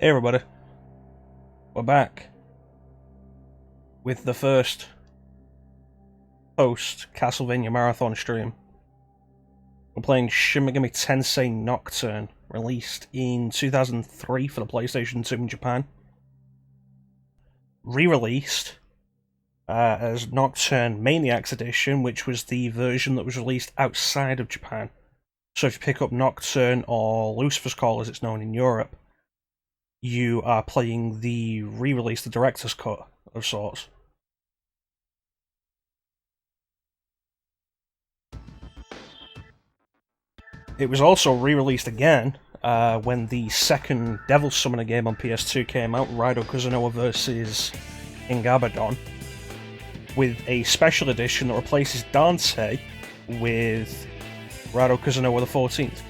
Hey everybody, we're back with the first post Castlevania Marathon stream. We're playing Shin Megami Tensei Nocturne, released in 2003 for the PlayStation 2 in Japan. Re-released as Nocturne Maniacs Edition, which was the version that was released outside of Japan. So if you pick up Nocturne, or Lucifer's Call as it's known in Europe, you are playing the re-release, the director's cut of sorts. It was also re-released again when the second Devil Summoner game on PS2 came out, Raido Kuzunoa vs. Ingabadon, with a special edition that replaces Dante with Raido Kuzunoa the 14th.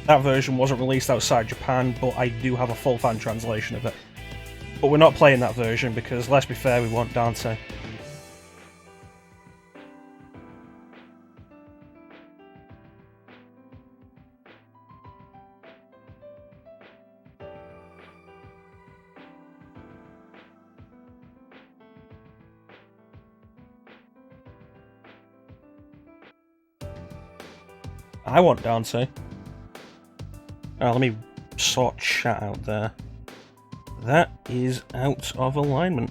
That version wasn't released outside Japan, but I do have a full fan translation of it. But we're not playing that version because, let's be fair, we want Dante. I want Dante. Let me sort chat out there. That is out of alignment.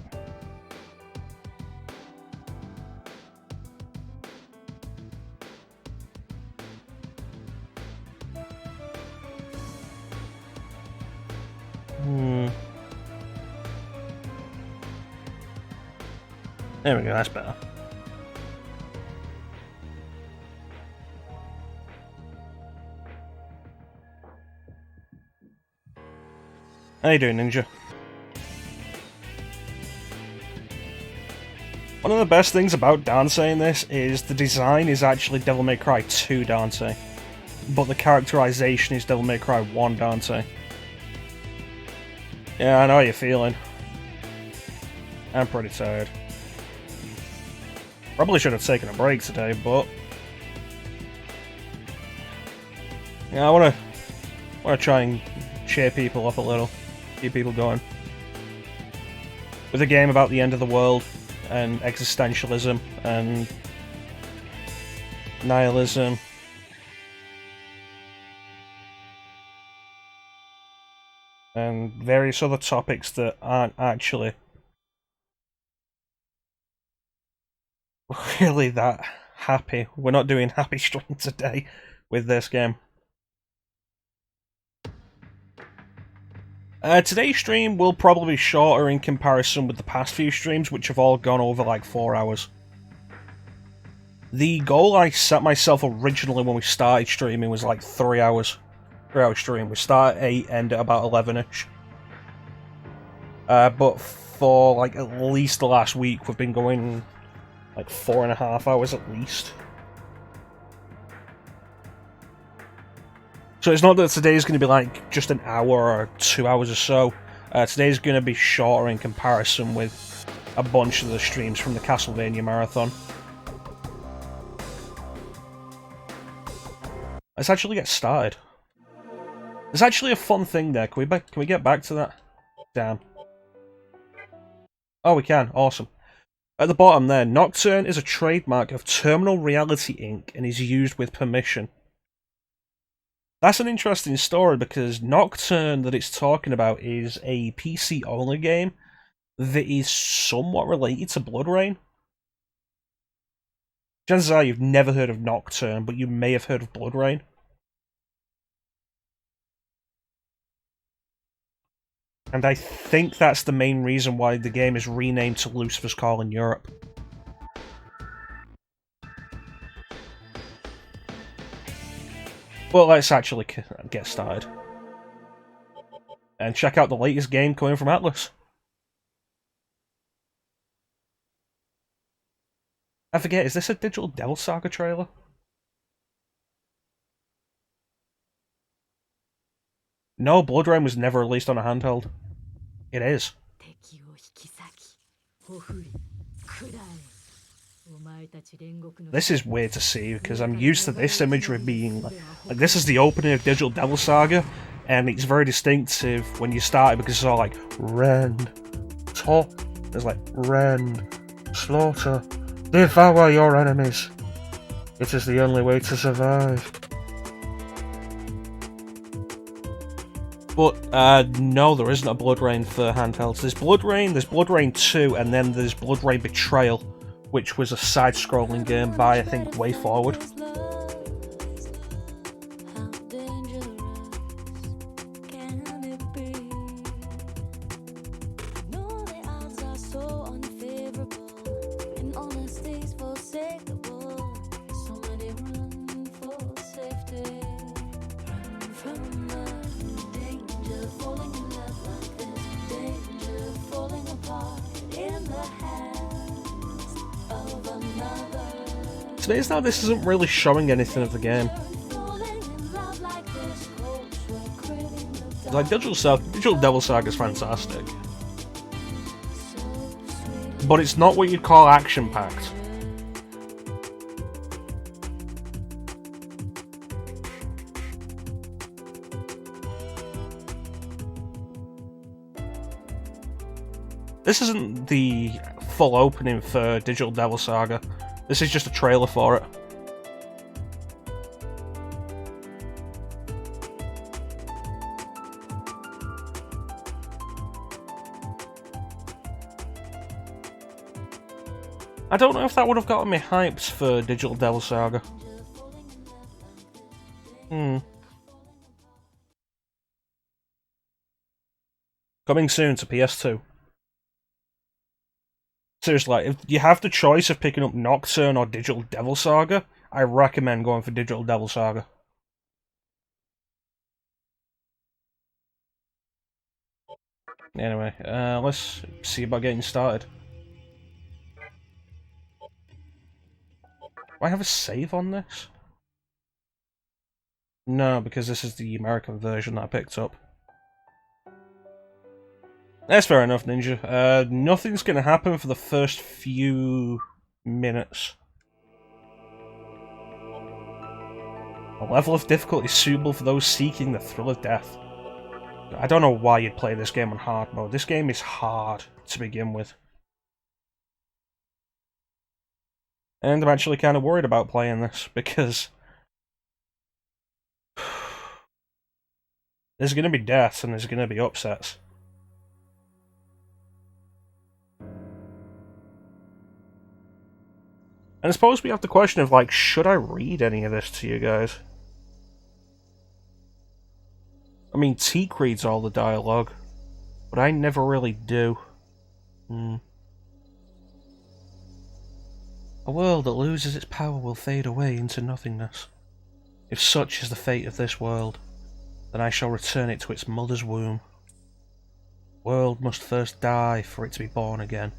There we go, that's better. How you doing, Ninja? One of the best things about Dante in this is the design is actually Devil May Cry 2 Dante, but the characterization is Devil May Cry 1 Dante. Yeah, I know how you're feeling. I'm pretty tired. Probably should have taken a break today, but yeah, I wanna try and cheer people up a little. Keep people going. With a game about the end of the world and existentialism and nihilism. And various other topics that aren't actually really that happy. We're not doing happy stream today with this game. Today's stream will probably be shorter in comparison with the past few streams, which have all gone over like 4 hours. The goal I set myself originally when we started streaming was like 3 hours. 3-hour stream. We start at 8, end at about 11ish. But for like at least the last week, we've been going like 4.5 hours at least. So it's not that today's going to be like just an hour or 2 hours or so. Today's going to be shorter in comparison with a bunch of the streams from the Castlevania Marathon. Let's actually get started. There's actually a fun thing there. Can we get back to that? Damn. Oh, we can. Awesome. At the bottom there, Nocturne is a trademark of Terminal Reality Inc. and is used with permission. That's an interesting story because Nocturne that it's talking about is a PC-only game that is somewhat related to Blood Rain. Chances are you've never heard of Nocturne, but you may have heard of Blood Rain. And I think that's the main reason why the game is renamed to Lucifer's Call in Europe. Well, let's actually get started. And check out the latest game coming from Atlas. I forget, is this a Digital Devil Saga trailer? No, Blood Rain was never released on a handheld. It is. This is weird to see because I'm used to this imagery being like this is the opening of Digital Devil Saga, and it's very distinctive when you start it because it's all like rend, top. It's like rend, slaughter, devour your enemies. It is the only way to survive. But no, there isn't a Blood Rain for handhelds. There's Blood Rain, there's Blood Rain 2, and then there's Blood Rain Betrayal, which was a side-scrolling game by, I think, Way Forward. Today's now this isn't really showing anything of the game. Like Digital Devil Saga is fantastic, but it's not what you'd call action-packed. This isn't the full opening for Digital Devil Saga. This is just a trailer for it. I don't know if that would have gotten me hyped for Digital Devil Saga. Coming soon to PS2. Seriously, if you have the choice of picking up Nocturne or Digital Devil Saga, I recommend going for Digital Devil Saga. Anyway, let's see about getting started. Do I have a save on this? No, because this is the American version that I picked up. That's fair enough, Ninja. Nothing's gonna happen for the first few minutes. A level of difficulty suitable for those seeking the thrill of death. I don't know why you'd play this game on hard mode. This game is hard to begin with. And I'm actually kind of worried about playing this, because there's going to be deaths and there's going to be upsets. And I suppose we have the question of, like, should I read any of this to you guys? I mean, Teak reads all the dialogue, but I never really do. A world that loses its power will fade away into nothingness. If such is the fate of this world, then I shall return it to its mother's womb. The world must first die for it to be born again.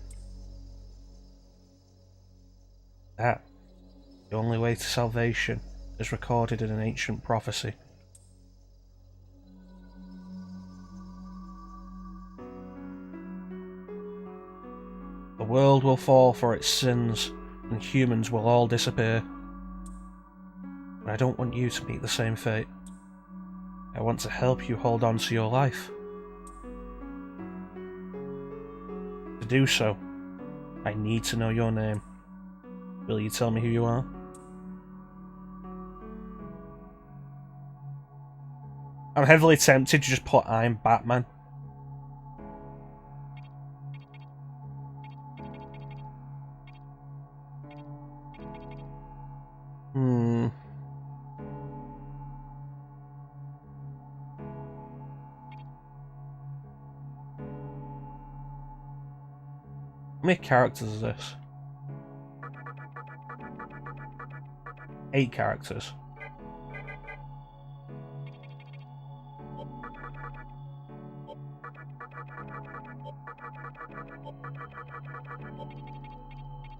That, the only way to salvation, is recorded in an ancient prophecy. The world will fall for its sins, and humans will all disappear. But I don't want you to meet the same fate. I want to help you hold on to your life. To do so, I need to know your name. Will you tell me who you are? I'm heavily tempted to just put I'm Batman. How many characters is this? 8 characters.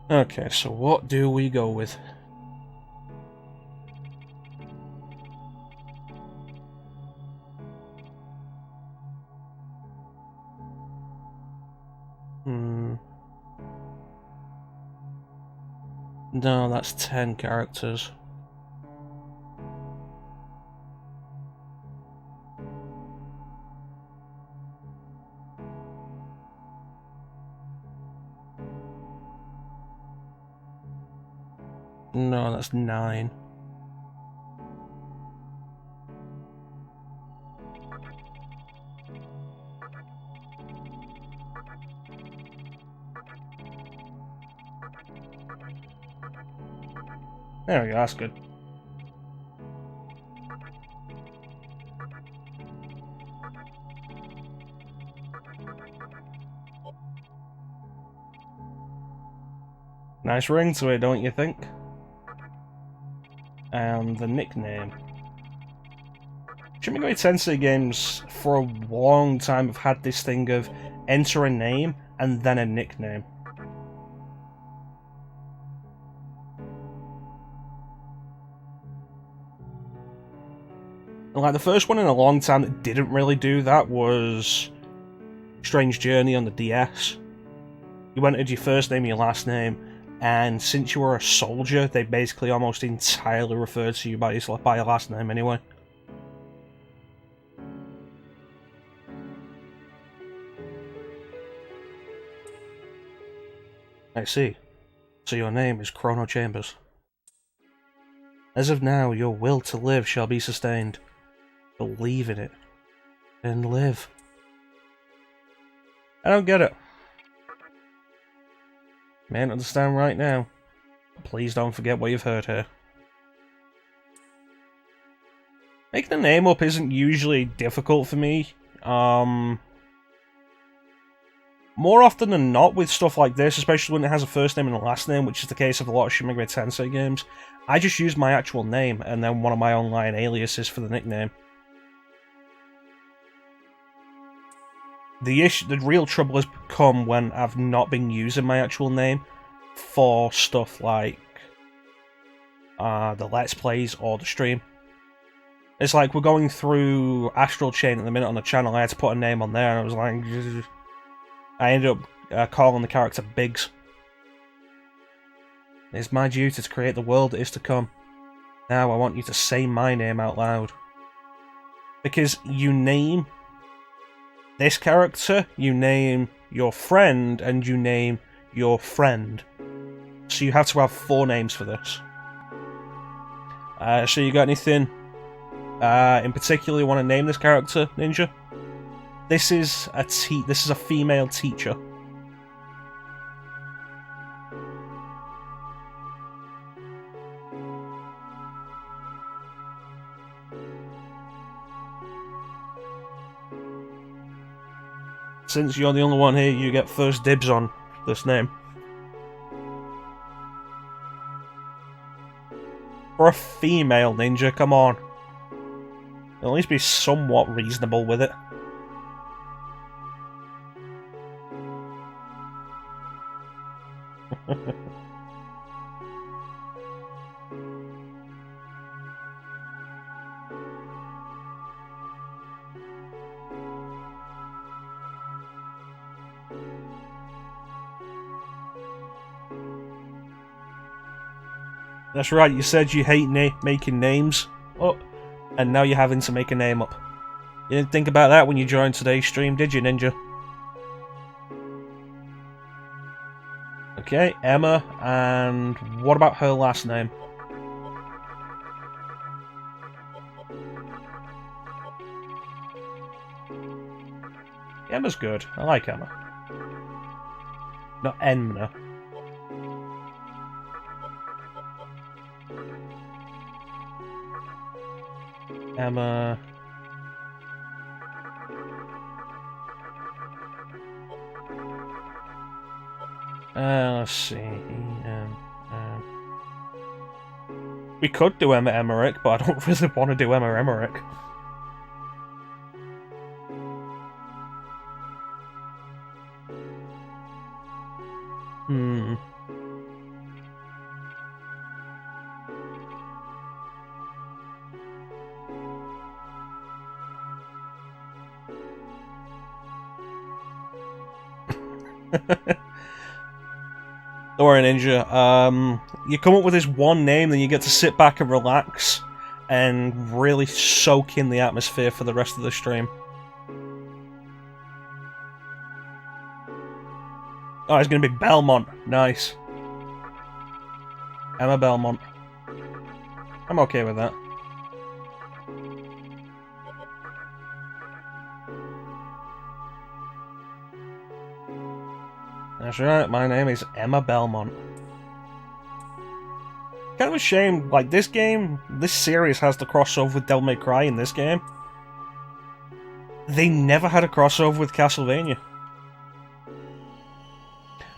Okay, so what do we go with? No, that's 10 characters. No, that's 9. There we go, that's good. Nice ring to it, don't you think? And the nickname. Shin Megami Tensei games for a long time have had this thing of enter a name and then a nickname. And like the first one in a long time that didn't really do that was Strange Journey on the DS. You entered your first name and your last name, and since you were a soldier, they basically almost entirely referred to you by your last name anyway. I see. So your name is Chrono Chambers. As of now, your will to live shall be sustained. Believe in it. And live. I don't get it. May not understand right now. Please don't forget what you've heard here. Making a name up isn't usually difficult for me. More often than not with stuff like this, especially when it has a first name and a last name, which is the case of a lot of Shin Megami Tensei games, I just use my actual name and then one of my online aliases for the nickname. The real trouble has come when I've not been using my actual name for stuff like the Let's Plays or the stream. It's like we're going through Astral Chain at the minute on the channel. I had to put a name on there, and I was like, I ended up calling the character Biggs. It's my duty to create the world that is to come. Now I want you to say my name out loud. Because you name this character, you name your friend, and you name your friend. So you have to have 4 names for this. So you got anything in particular you want to name this character, Ninja? This is a female teacher. Since you're the only one here, you get first dibs on this name. For a female ninja, come on. At least be somewhat reasonable with it. That's right, you said you hate making names up, and now you're having to make a name up. You didn't think about that when you joined today's stream, did you, Ninja? Okay, Emma, and what about her last name? Emma's good. I like Emma. Not Enma. Emma. Let's see. We could do Emma Emmerich, but I don't really want to do Emma Emmerich. Don't worry, Ninja. You come up with this one name, then you get to sit back and relax and really soak in the atmosphere for the rest of the stream. Oh, it's going to be Belmont. Nice. Emma Belmont. I'm okay with that. That's right, my name is Emma Belmont. Kind of a shame, like, this series has the crossover with Devil May Cry in this game. They never had a crossover with Castlevania.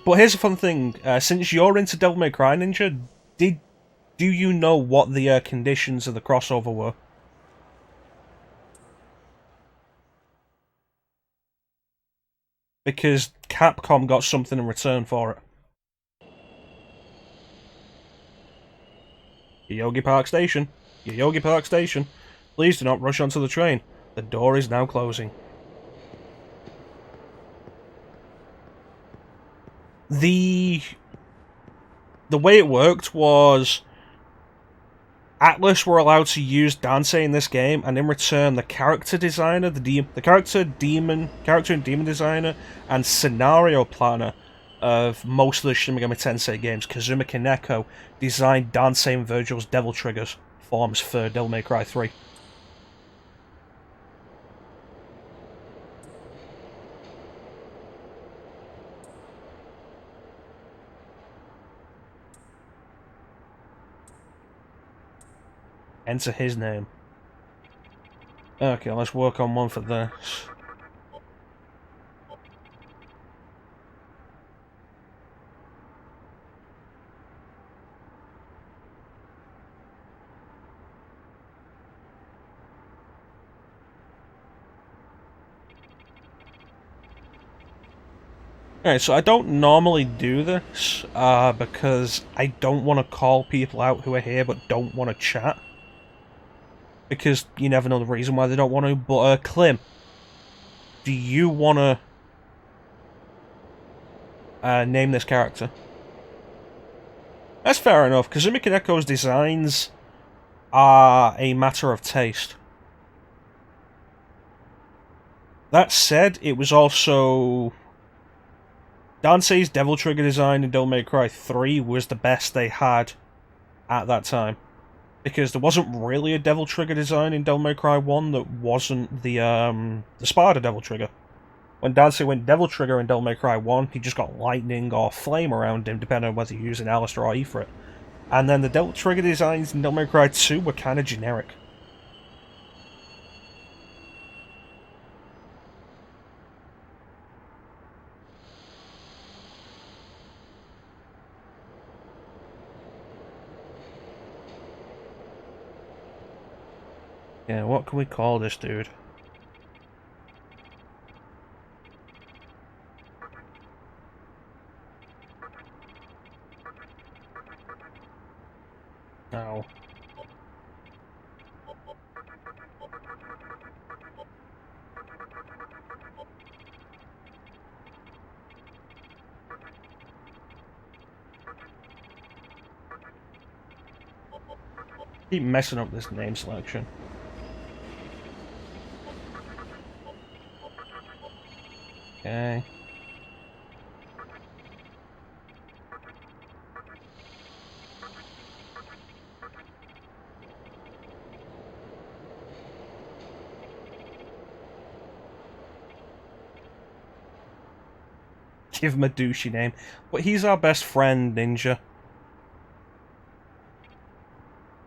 But here's a fun thing, since you're into Devil May Cry, Ninja, do you know what the conditions of the crossover were? Because Capcom got something in return for it. Yoyogi Park Station. Yoyogi Park Station. Please do not rush onto the train. The door is now closing. The way it worked was Atlas were allowed to use Dante in this game, and in return, the character designer, the character and demon designer, and scenario planner of most of the Shin Megami Tensei games, Kazuma Kaneko, designed Dante and Virgil's Devil Triggers forms for Devil May Cry 3. Enter his name. Okay, let's work on one for this. Alright, so I don't normally do this, because I don't want to call people out who are here but don't want to chat. Because you never know the reason why they don't want to, but Klim, do you want to name this character? That's fair enough, Kazumi Kaneko's designs are a matter of taste. That said, it was also... Dante's Devil Trigger design in Devil May Cry 3 was the best they had at that time. Because there wasn't really a Devil Trigger design in Devil May Cry 1 that wasn't the Sparta Devil Trigger. When Dante went Devil Trigger in Devil May Cry 1, he just got lightning or flame around him, depending on whether you're using Alistair or Ifrit. And then the Devil Trigger designs in Devil May Cry 2 were kind of generic. Yeah, what can we call this dude? No. Keep messing up this name selection. Okay. Give him a douchey name. But he's our best friend, Ninja.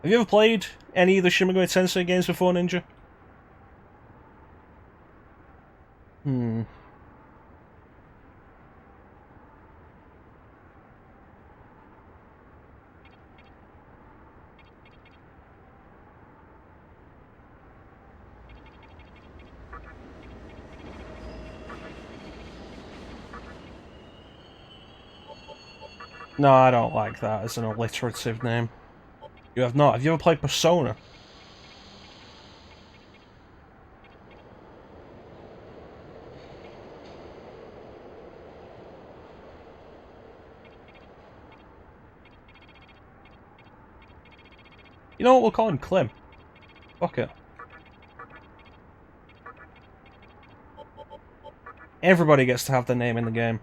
Have you ever played any of the Shin Megami Tensei games before, Ninja? Hmm. No, I don't like that as an alliterative name. You have not. Have you ever played Persona? You know what, we'll call him Klim. Fuck it. Everybody gets to have their name in the game.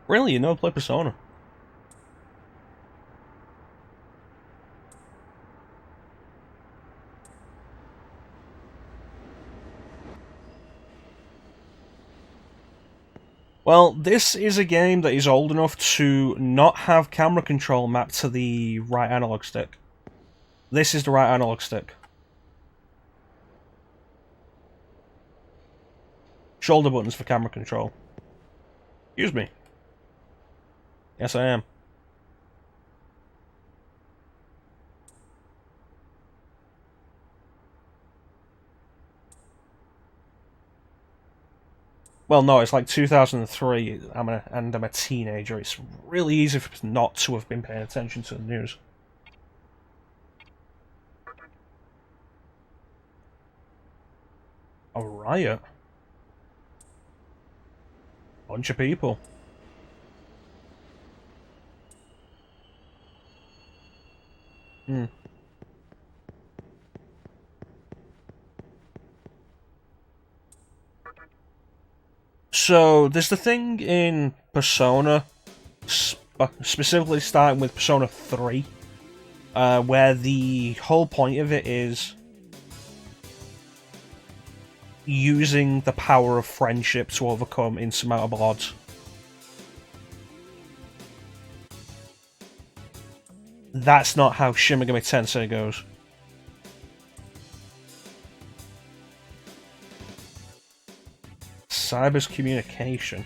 Really, you never play Persona? Well, this is a game that is old enough to not have camera control mapped to the right analog stick. This is the right analog stick. Shoulder buttons for camera control. Excuse me. Yes, I am. Well, no, it's like 2003. I'm a teenager. It's really easy for not to have been paying attention to the news. A riot. Bunch of people. Hmm. So there's the thing in Persona, specifically starting with Persona 3, where the whole point of it is using the power of friendship to overcome insurmountable odds. That's not how Shin Megami Tensei goes. Cyber's communication.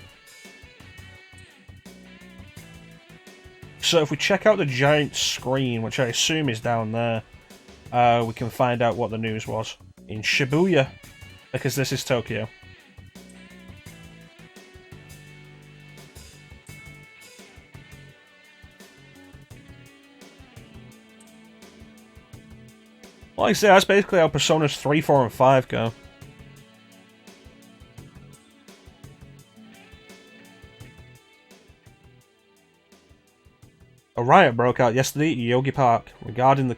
So if we check out the giant screen, which I assume is down there, we can find out what the news was. In Shibuya, because this is Tokyo. Like I say, that's basically how Personas 3, 4, and 5 go. A riot broke out yesterday at Yogi Park regarding the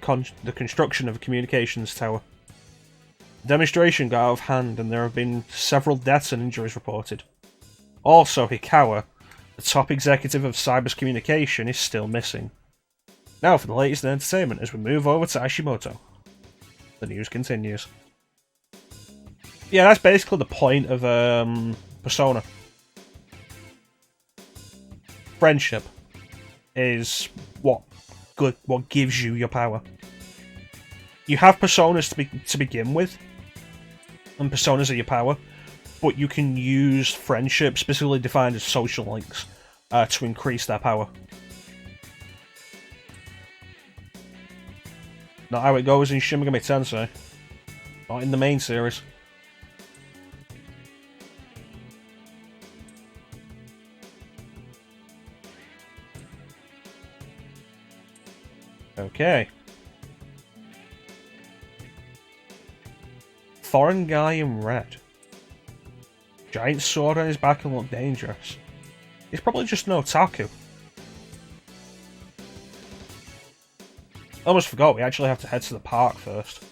construction of a communications tower. The demonstration got out of hand and there have been several deaths and injuries reported. Also, Hikawa, the top executive of Cyber's communication, is still missing. Now for the latest in entertainment as we move over to Hashimoto. The news continues. Yeah, that's basically the point of Persona. Friendship is what gives you your power. You have personas to begin with, and personas are your power, but you can use friendship, specifically defined as social links, to increase their power. Not how it goes in Shin Megami Tensei. Not in the main series. Okay. Foreign guy in red. Giant sword on his back and look dangerous. He's probably just an otaku. Almost forgot, we actually have to head to the park first.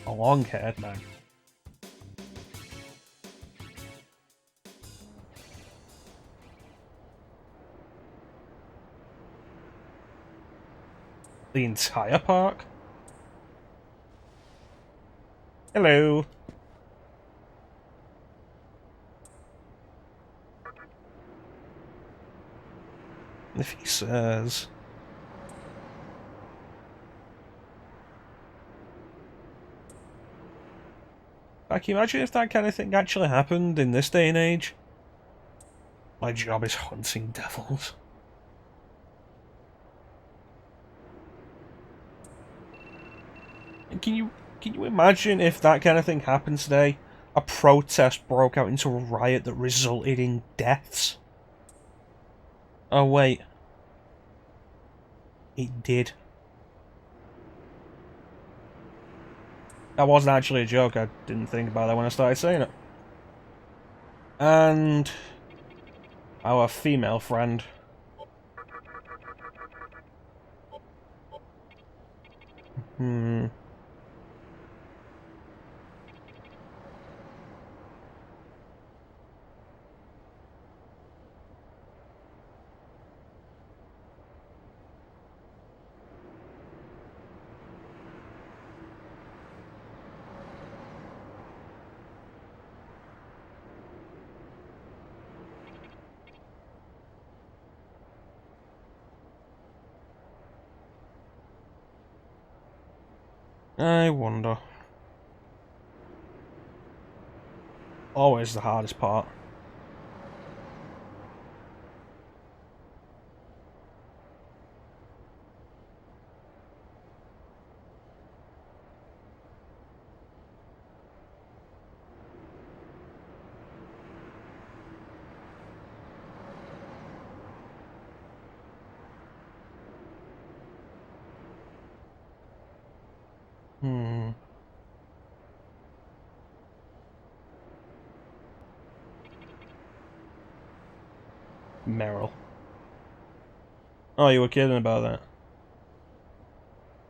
A long-haired man. The entire park? Hello. If he says... Can you imagine if that kind of thing actually happened in this day and age? My job is hunting devils. And can you imagine if that kind of thing happened today? A protest broke out into a riot that resulted in deaths? Oh wait. It did. That wasn't actually a joke, I didn't think about that when I started saying it. And... our female friend. I wonder. Always the hardest part. Hmm. Meryl. Oh, you were kidding about that.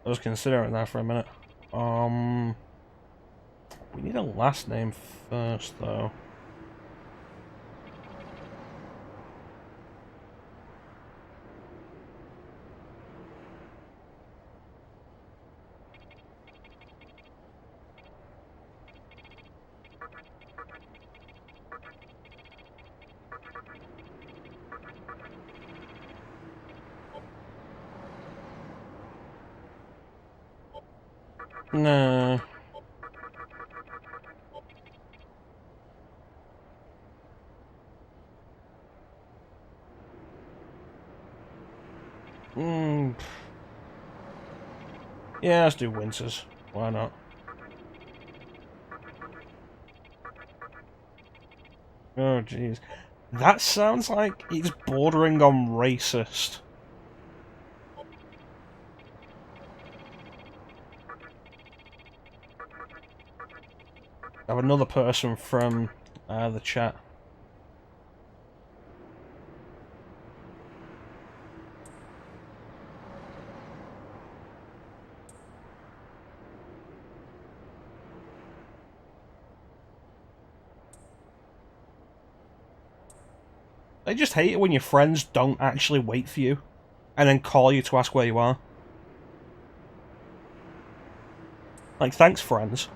I was considering that for a minute. We need a last name first, though. Nah. Hmm. Yeah, let's do Winters. Why not? Oh, jeez. That sounds like it's bordering on racist. I have another person from the chat. I just hate it when your friends don't actually wait for you and then call you to ask where you are. Like, thanks, friends.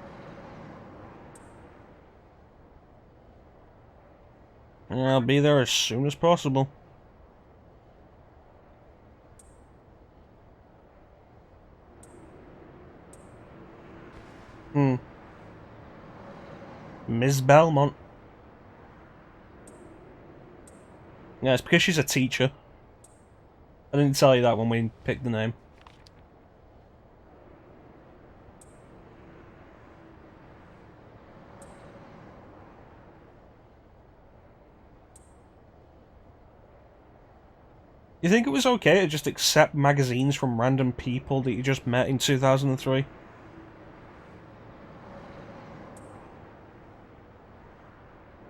I'll be there as soon as possible. Hmm. Ms. Belmont. Yeah, it's because she's a teacher. I didn't tell you that when we picked the name. You think it was okay to just accept magazines from random people that you just met in 2003?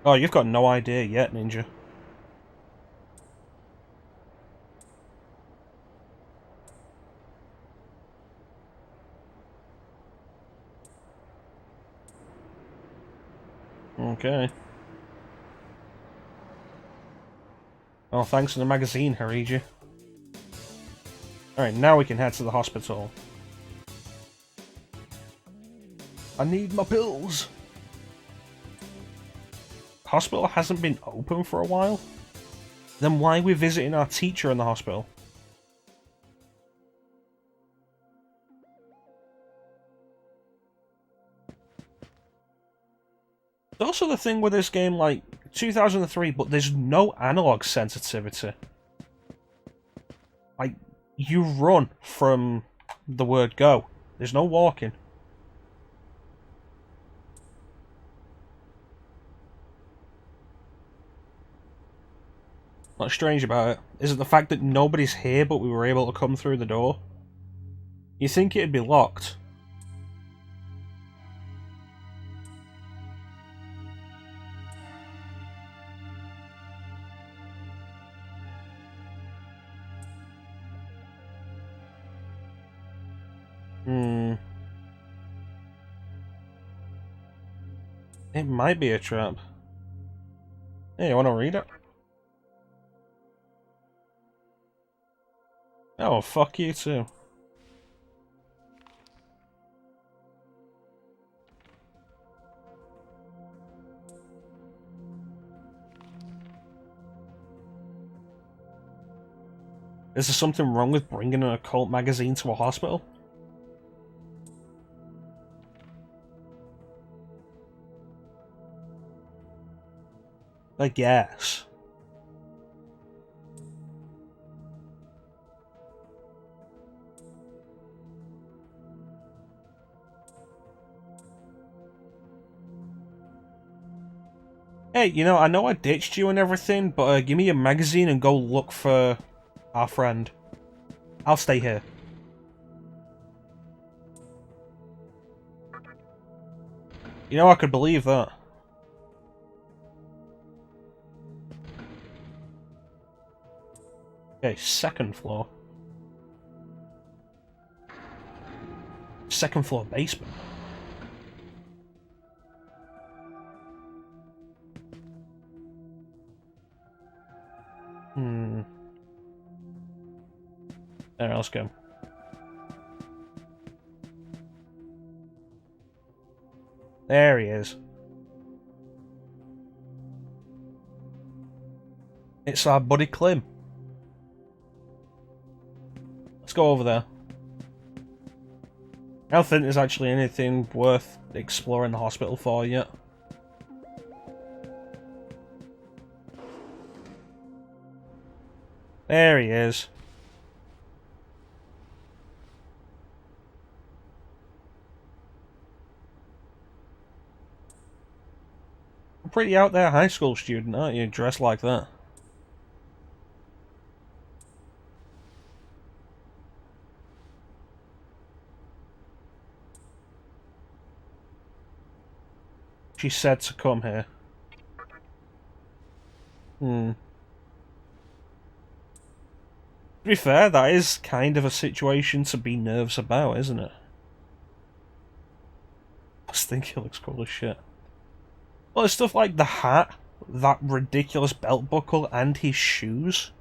Oh, you've got no idea yet, Ninja. Okay. Oh, thanks for the magazine, Hariji. Alright, now we can head to the hospital. I need my pills! Hospital hasn't been open for a while? Then why are we visiting our teacher in the hospital? Also the thing with this game, like, 2003, but there's no analog sensitivity. Like, you run from the word go. There's no walking. What's strange about it is it the fact that nobody's here but we were able to come through the door. You think it'd be locked. Hmm. It might be a trap. Hey, you want to read it? Oh, fuck you too. Is there something wrong with bringing an occult magazine to a hospital? I guess. Hey, you know I ditched you and everything, but give me your magazine and go look for our friend. I'll stay here. You know, I could believe that. Okay, second floor. Second floor basement. There, let's go. There he is. It's our buddy Clem. Let's go over there. I don't think there's actually anything worth exploring the hospital for yet. There he is. A pretty out there high school student, aren't you? Dressed like that. She said to come here. To be fair, that is kind of a situation to be nervous about, isn't it? I just think he looks cool as shit. Well, it's stuff like the hat, that ridiculous belt buckle, and his shoes.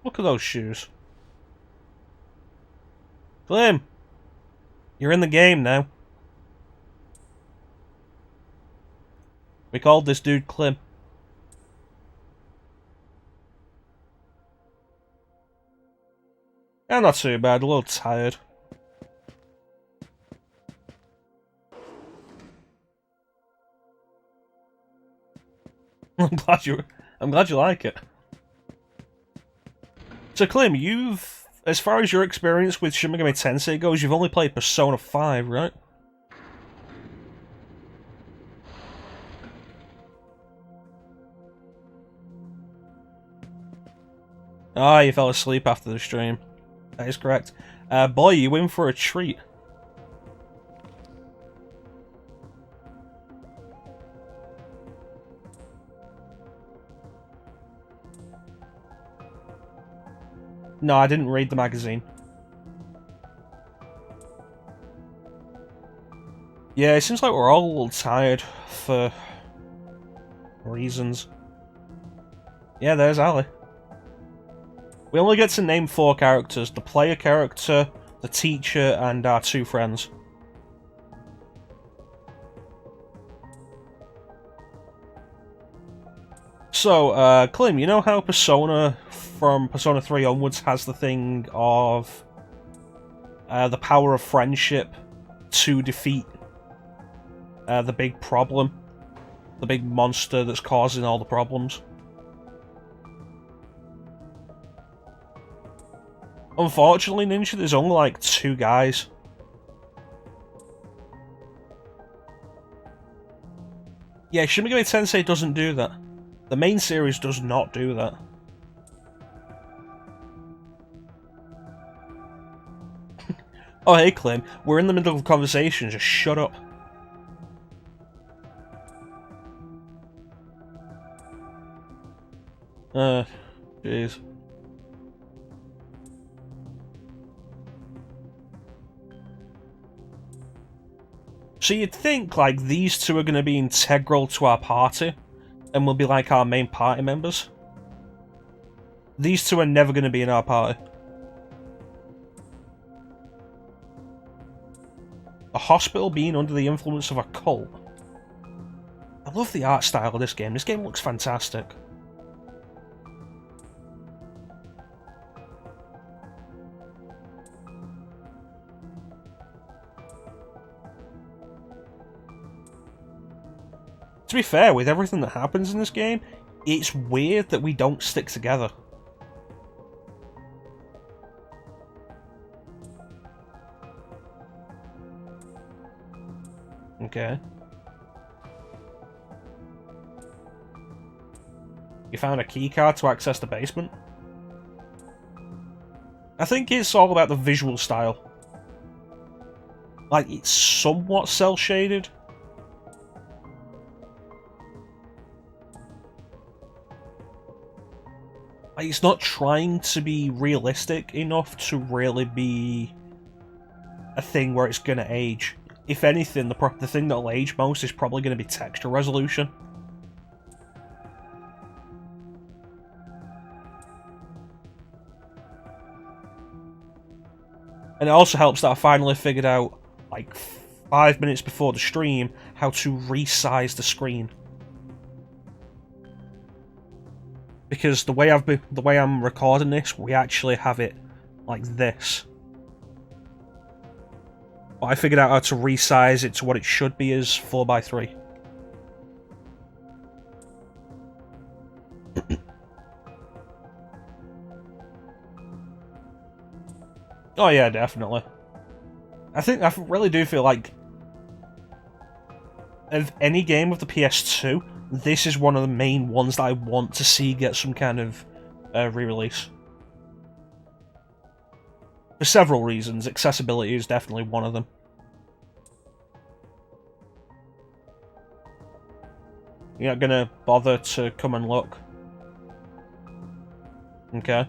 Look at those shoes. Clem! You're in the game now. We called this dude Clem. Yeah, not too bad, a little tired. I'm glad you like it. So Clem, as far as your experience with Shin Megami Tensei goes, you've only played Persona 5, right? Ah, you fell asleep after the stream. That is correct. Boy, you in for a treat. No, I didn't read the magazine. Yeah, it seems like we're all a little tired for reasons. Yeah, there's Ali. We only get to name 4 characters. The player character, the teacher, and our 2 friends. So, Clem, you know how Persona, from Persona 3 onwards, has the thing of the power of friendship to defeat the big problem? The big monster that's causing all the problems? Unfortunately, Ninja, there's only like 2 guys. Yeah, Shin Megami Tensei doesn't do that. The main series does not do that. Oh, hey, Clem. We're in the middle of a conversation. Just shut up. Jeez. So you'd think, like, these 2 are going to be integral to our party, and will be like our main party members. These 2 are never going to be in our party. A hospital being under the influence of a cult. I love the art style of this game. This game looks fantastic. To be fair, with everything that happens in this game, it's weird that we don't stick together. Okay. You found a keycard to access the basement? I think it's all about the visual style. Like, it's somewhat cel-shaded. Like, it's not trying to be realistic enough to really be a thing where it's gonna age. If anything, the thing that'll age most is probably gonna be texture resolution. And it also helps that I finally figured out, like 5 minutes before the stream, how to resize the screen. Because the way I'm recording this, we actually have it like this. But I figured out how to resize it to what it should be as 4:3. Oh yeah, definitely. I really do feel like of any game of the PS2, this is one of the main ones that I want to see get some kind of re-release. For several reasons, accessibility is definitely one of them. You're not gonna bother to come and look? Okay.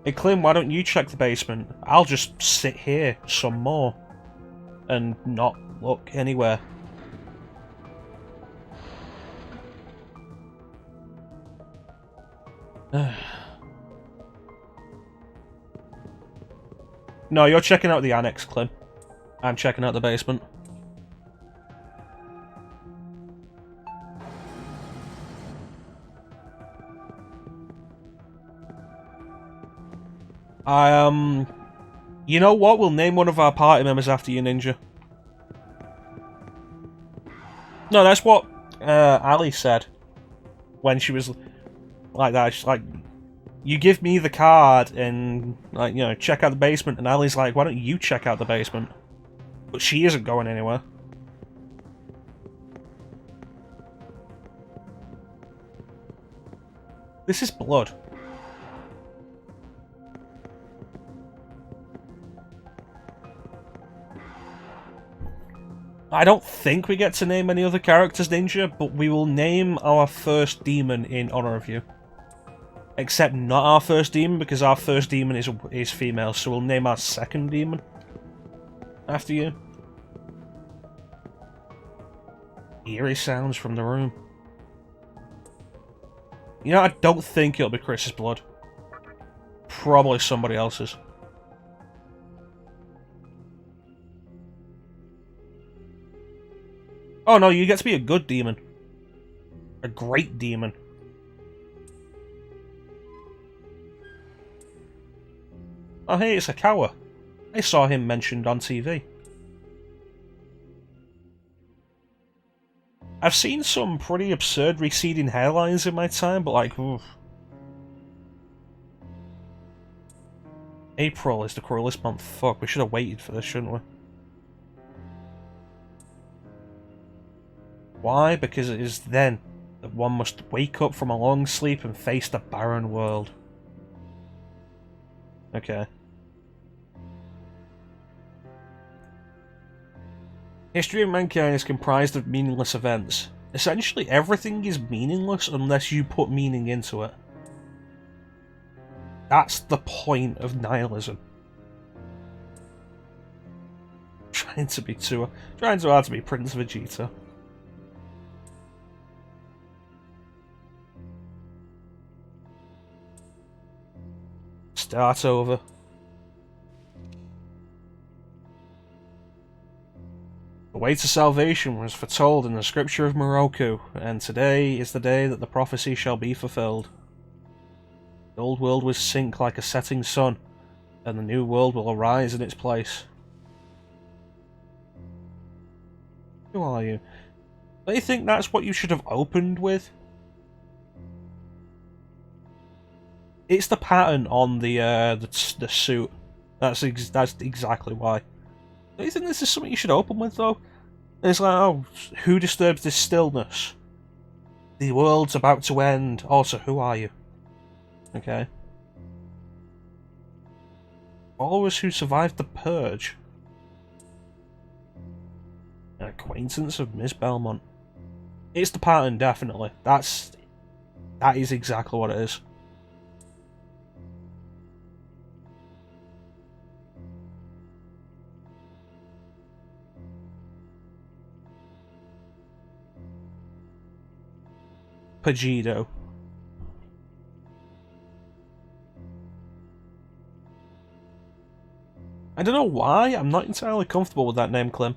Hey Clint, why don't you check the basement? I'll just sit here some more and not look anywhere. No, you're checking out the annex, Clint. I'm checking out the basement. You know what? We'll name one of our party members after you, Ninja. No, that's what Ali said when she was like that. She's like, you give me the card and, like, you know, check out the basement, and Ali's like, why don't you check out the basement? But she isn't going anywhere. This is blood. I don't think we get to name any other characters, Ninja, but we will name our first demon in honor of you. Except not our first demon, because our first demon is female, so we'll name our second demon after you. Eerie sounds from the room. You know, I don't think it'll be Chris's blood. Probably somebody else's. Oh no, you get to be a good demon. A great demon. Oh hey, it's Akawa. I saw him mentioned on TV. I've seen some pretty absurd receding hairlines in my time, but like, oof. April is the cruelest month. Fuck, we should have waited for this, shouldn't we? Why? Because it is then that one must wake up from a long sleep and face the barren world. Okay. History of mankind is comprised of meaningless events. Essentially, everything is meaningless unless you put meaning into it. That's the point of nihilism. Trying too hard to be Prince Vegeta. Start over. The way to salvation was foretold in the scripture of Moroku, and today is the day that the prophecy shall be fulfilled. The old world will sink like a setting sun, and the new world will arise in its place. Who are you? Don't you think that's what you should have opened with? It's the pattern on the suit. That's exactly why. Don't you think this is something you should open with, though? And it's like, oh, who disturbs this stillness? The world's about to end. Also, who are you? Okay. Followers who survived the Purge. An acquaintance of Miss Belmont. It's the pattern, definitely. That is exactly what it is. Pagido. I don't know why, I'm not entirely comfortable with that name, Clem.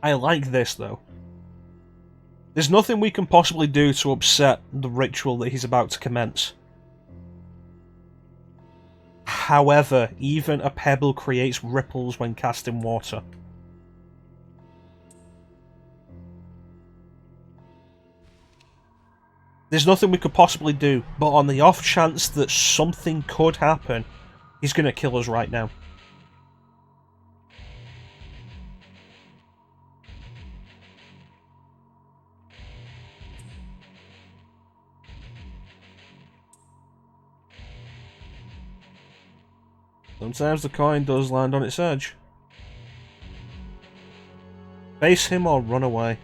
I like this, though. There's nothing we can possibly do to upset the ritual that he's about to commence. However, even a pebble creates ripples when cast in water. There's nothing we could possibly do, but on the off chance that something could happen, he's going to kill us right now. Sometimes the coin does land on its edge. Face him or run away.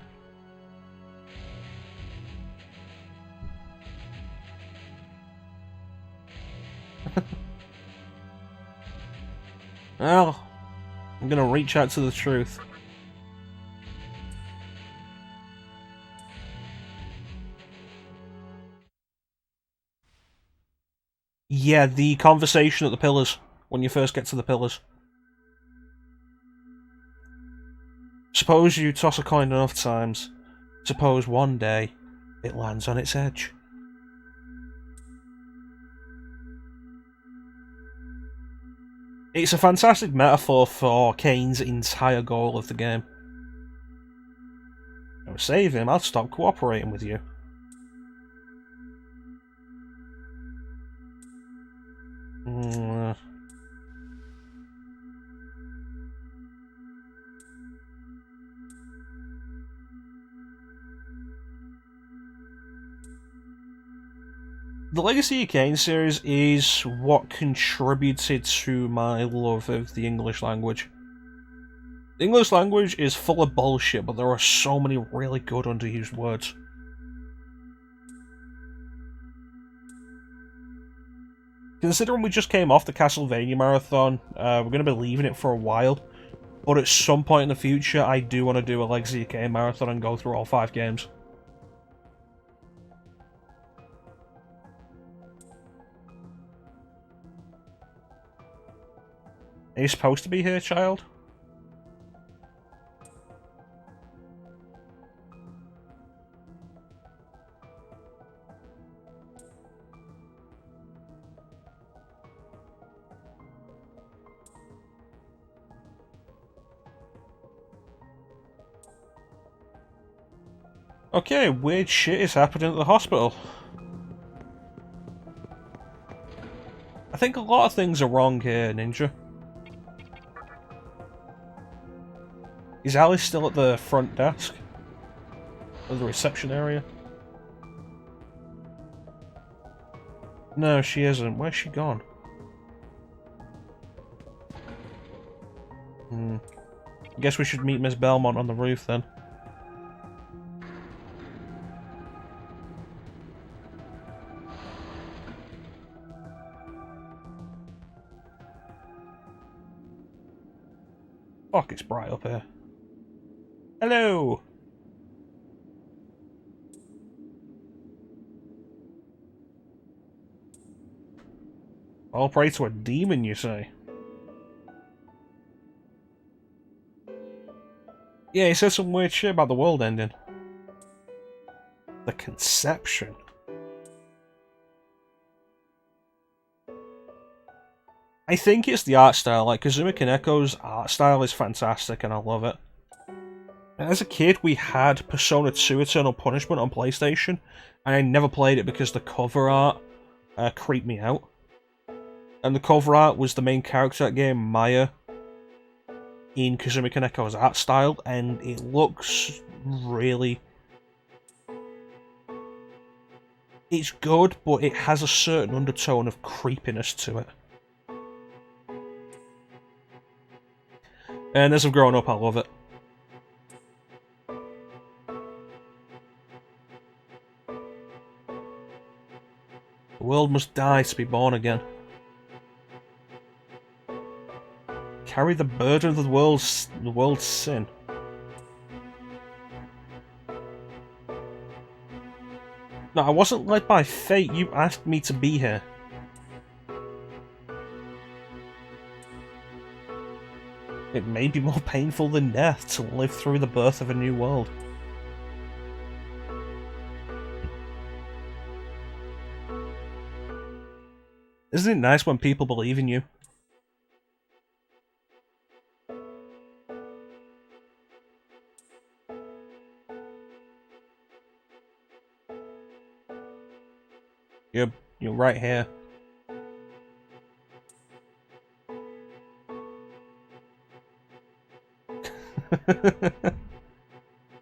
Well, I'm gonna reach out to the truth. Yeah, the conversation at the pillars, when you first get to the pillars. Suppose you toss a coin enough times. Suppose one day it lands on its edge. It's a fantastic metaphor for Kane's entire goal of the game. Don't save him, I'll stop cooperating with you. The Legacy of Kain series is what contributed to my love of the English language. The English language is full of bullshit, but there are so many really good underused words. Considering we just came off the Castlevania marathon, we're going to be leaving it for a while, but at some point in the future I do want to do a Legacy of Kain marathon and go through all 5 games. Are you supposed to be here, child? Okay, weird shit is happening at the hospital. I think a lot of things are wrong here, Ninja. Is Alice still at the front desk? Or the reception area? No, she isn't. Where's she gone? I guess we should meet Miss Belmont on the roof then. Fuck, it's bright up here. Hello! I'll pray to a demon, you say? Yeah, he said some weird shit about the world ending. The conception. I think it's the art style. Like, Kazuma Kaneko's art style is fantastic, and I love it. As a kid, we had Persona 2 Eternal Punishment on PlayStation, and I never played it because the cover art creeped me out. And the cover art was the main character of that game, Maya, in Kazuma Kaneko's art style, and it looks really... It's good, but it has a certain undertone of creepiness to it. And as I've grown up, I love it. The world must die to be born again. Carry the burden of the world's sin. No, I wasn't led by fate. You asked me to be here. It may be more painful than death to live through the birth of a new world. Isn't it nice when people believe in you? You're right here.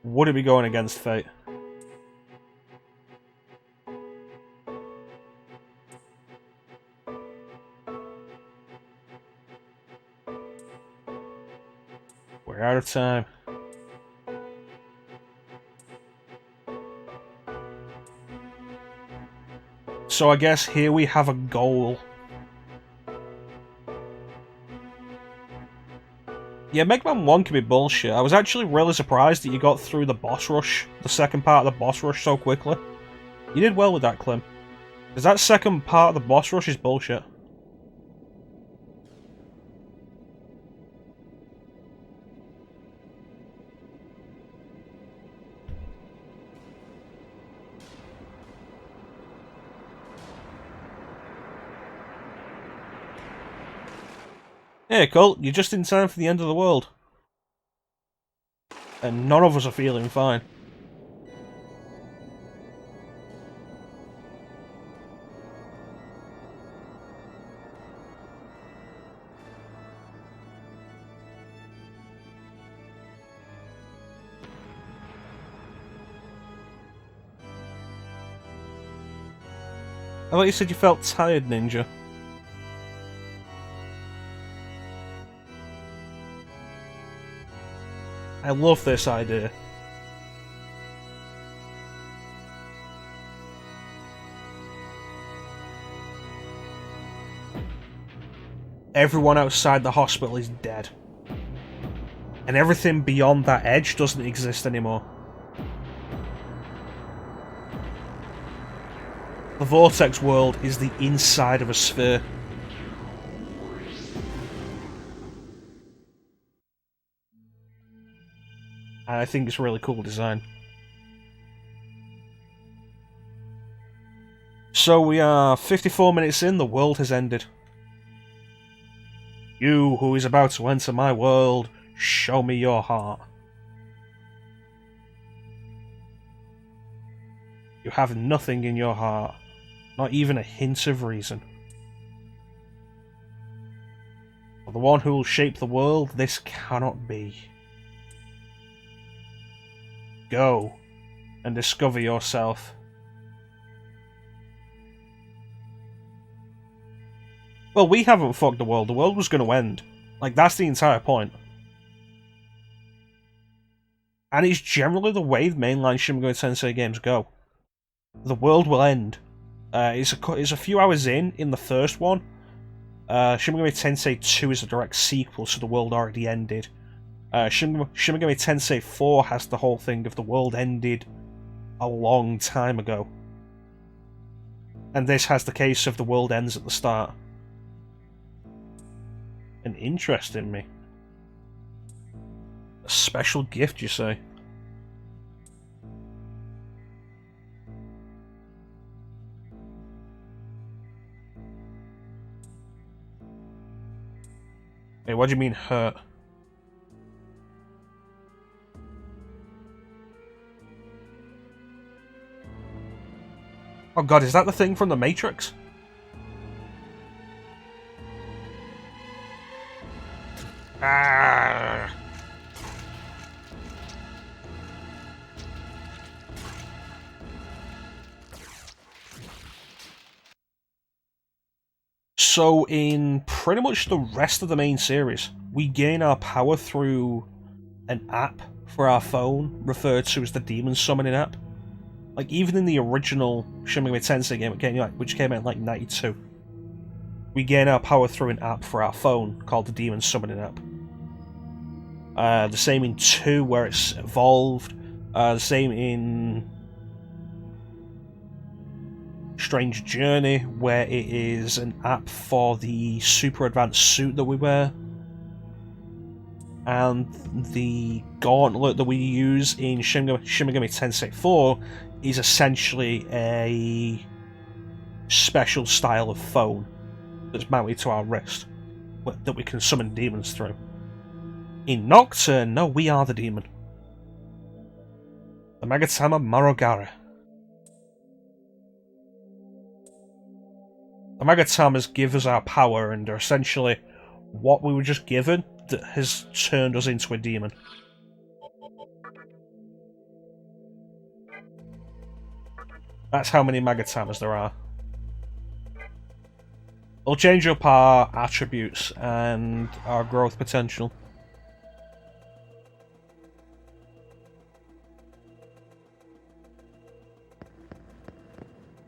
Would it be going against fate? We're out of time. So I guess here we have a goal. Yeah, Mega Man 1 can be bullshit. I was actually really surprised that you got through the boss rush, the second part of the boss rush, so quickly. You did well with that, Clem. Because that second part of the boss rush is bullshit. Hey, Colt, you're just in time for the end of the world. And none of us are feeling fine. I thought you said you felt tired, Ninja. I love this idea. Everyone outside the hospital is dead. And everything beyond that edge doesn't exist anymore. The Vortex world is the inside of a sphere. And I think it's a really cool design. So we are 54 minutes in, the world has ended. You who is about to enter my world, show me your heart. You have nothing in your heart, not even a hint of reason. For the one who will shape the world, this cannot be. Go and discover yourself. Well, we haven't fucked the world was going to end. Like, that's the entire point. And it's generally the way the mainline Shin Megami Tensei games go. The world will end. It's a few hours in the first one. Shin Megami Tensei 2 is a direct sequel, so the world already ended. Shin Megami Tensei 4 has the whole thing of the world ended a long time ago. And this has the case of the world ends at the start. An interest in me. A special gift, you say? Hey, what do you mean hurt? Oh god, is that the thing from the Matrix? Ah. So in pretty much the rest of the main series, we gain our power through an app for our phone, referred to as the Demon Summoning app. Like, even in the original Shin Megami Tensei game, which came out in like 92, we gain our power through an app for our phone called the Demon Summoning app. The same in 2, where it's evolved. The same in Strange Journey, where it is an app for the super advanced suit that we wear. And the gauntlet that we use in Shin Megami Tensei 4 is essentially a special style of phone that's mounted to our wrist that we can summon demons through. In Nocturne, no, we are the demon. The Magatama Marogara. The Magatamas give us our power and are essentially what we were just given that has turned us into a demon. That's how many Magatamas there are. It'll change up our attributes and our growth potential.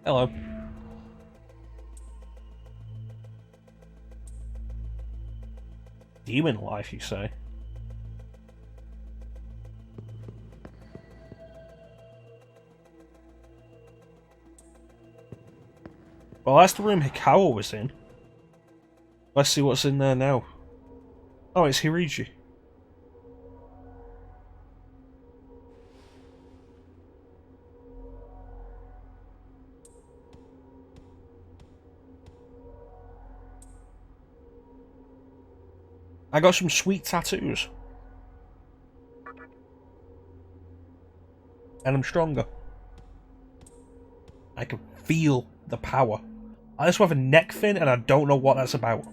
Hello. Demon life, you say? Well, that's the room Hikawa was in. Let's see what's in there now. Oh, it's Hiriji. I got some sweet tattoos. And I'm stronger. I can feel the power. I also have a neck fin and I don't know what that's about.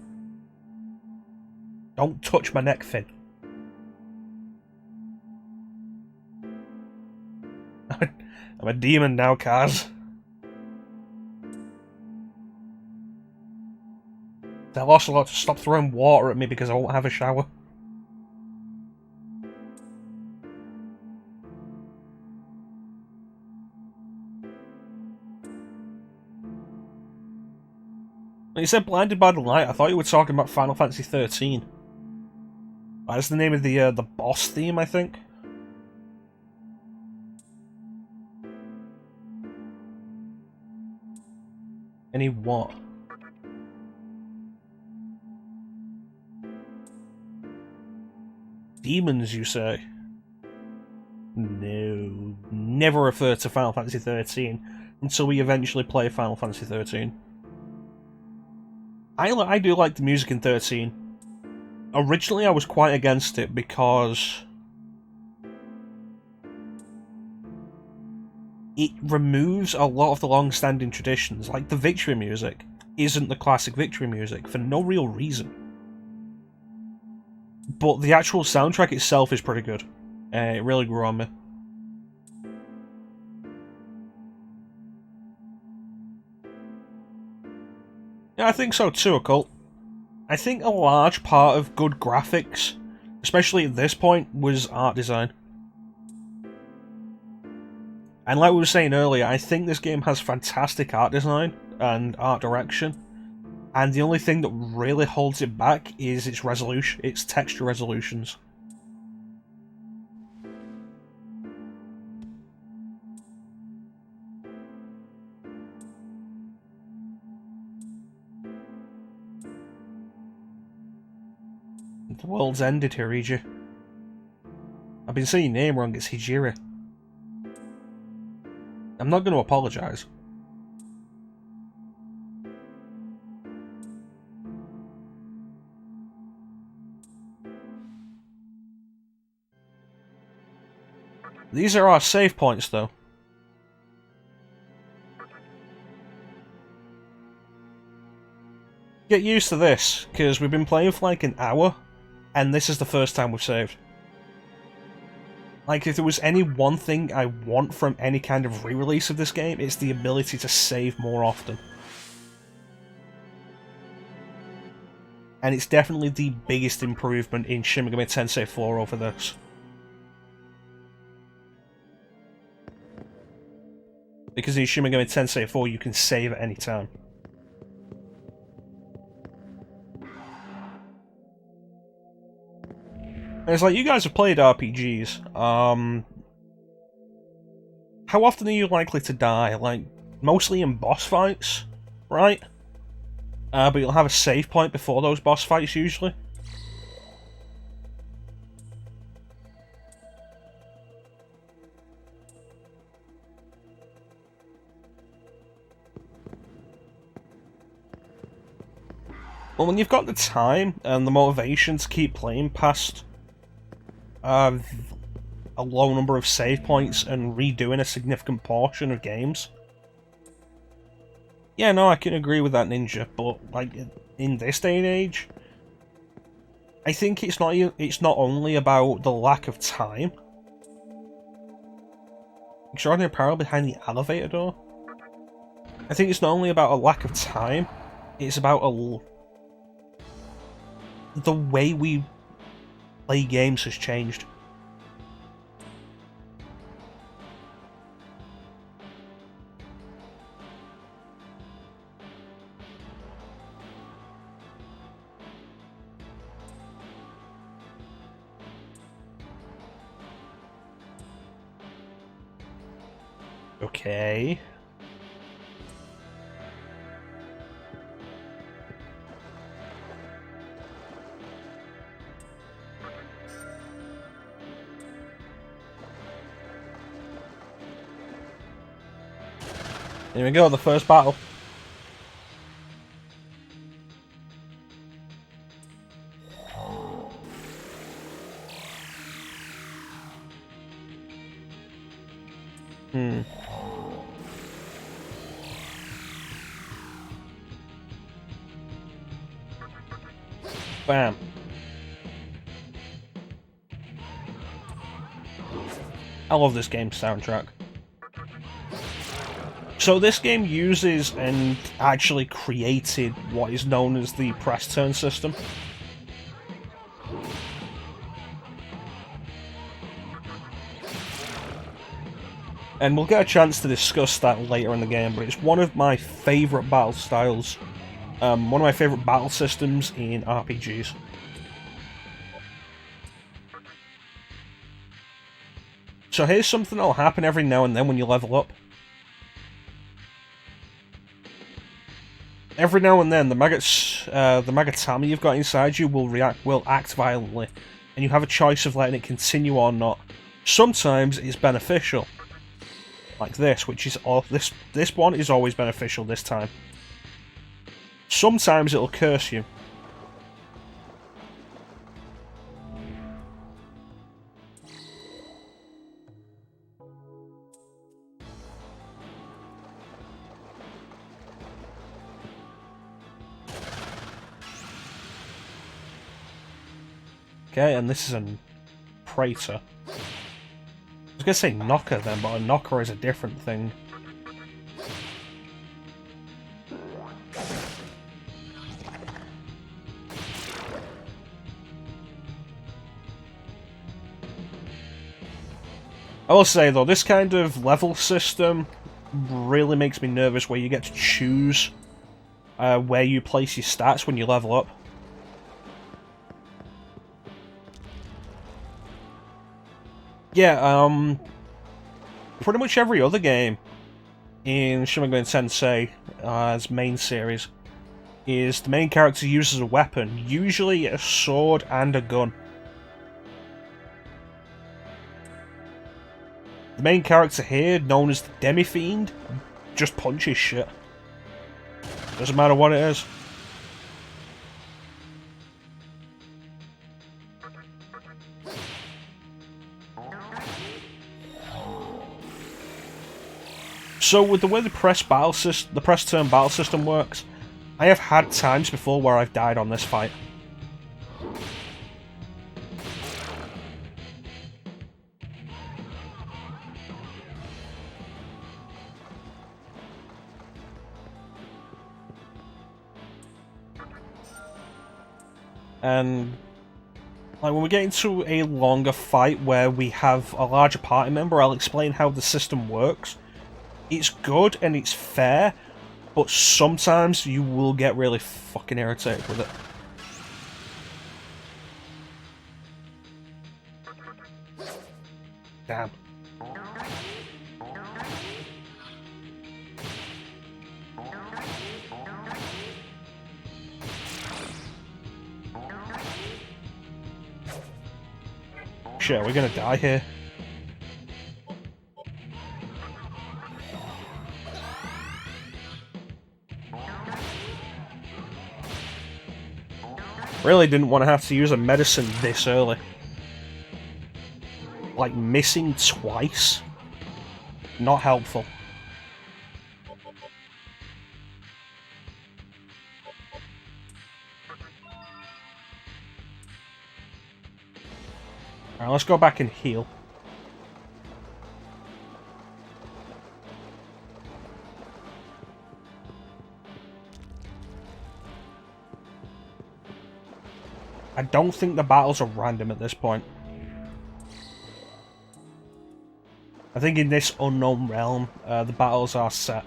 Don't touch my neck fin. I'm a demon now, Kaz. Tell Ocelot to stop throwing water at me because I won't have a shower. When you said blinded by the light, I thought you were talking about Final Fantasy 13. That's the name of the boss theme, I think. Any what? Demons, you say? No, never refer to Final Fantasy 13 until we eventually play Final Fantasy 13. I do like the music in 13. Originally I was quite against it because it removes a lot of the long-standing traditions, like the victory music isn't the classic victory music for no real reason. But the actual soundtrack itself is pretty good. It really grew on me. Yeah, I think so too, Occult. I think a large part of good graphics, especially at this point, was art design. And like we were saying earlier, I think this game has fantastic art design and art direction. And the only thing that really holds it back is its resolution, its texture resolutions. The world's ended, Hiriji. I've been saying your name wrong, it's Hijiri. I'm not going to apologise. These are our save points, though. Get used to this, because we've been playing for like an hour, and this is the first time we've saved. Like, if there was any one thing I want from any kind of re-release of this game, it's the ability to save more often. And it's definitely the biggest improvement in Shin Megami Tensei 4 over this. Because in Shin Megami Tensei 4 you can save at any time. And it's like, you guys have played RPGs, how often are you likely to die? Like, mostly in boss fights, right? But you'll have a save point before those boss fights, usually. Well, when you've got the time and the motivation to keep playing past a low number of save points and redoing a significant portion of games. Yeah, no, I can agree with that, Ninja, but like in this day and age, I think it's not only about the lack of time. Extraordinary power behind the elevator door. I think it's not only about a lack of time, it's about the way we play games has changed. Okay. Here we go, the first battle. Bam. I love this game's soundtrack. So this game uses and actually created what is known as the press turn system. And we'll get a chance to discuss that later in the game, but it's one of my favourite battle styles. One of my favourite battle systems in RPGs. So here's something that'll happen every now and then when you level up. Every now and then, the Magatama you've got inside you will act violently, and you have a choice of letting it continue or not. Sometimes it's beneficial, like this, which is this one is always beneficial this time. Sometimes it'll curse you. Okay, and this is a Praetor. I was going to say knocker then, but a knocker is a different thing. I will say though, this kind of level system really makes me nervous, where you get to choose where you place your stats when you level up. Yeah, pretty much every other game in Shin Megami Tensei as main series is the main character uses a weapon, usually a sword and a gun. The main character here, known as the Demi-Fiend, just punches shit. Doesn't matter what it is. So with the way the press turn battle system works, I have had times before where I've died on this fight. And like when we get into a longer fight where we have a larger party member, I'll explain how the system works. It's good and it's fair, but sometimes you will get really fucking irritated with it. Damn. Shit, we're gonna die here. Really didn't want to have to use a medicine this early. Like, missing twice? Not helpful. Alright, let's go back and heal. I don't think the battles are random at this point. I think in this unknown realm, the battles are set.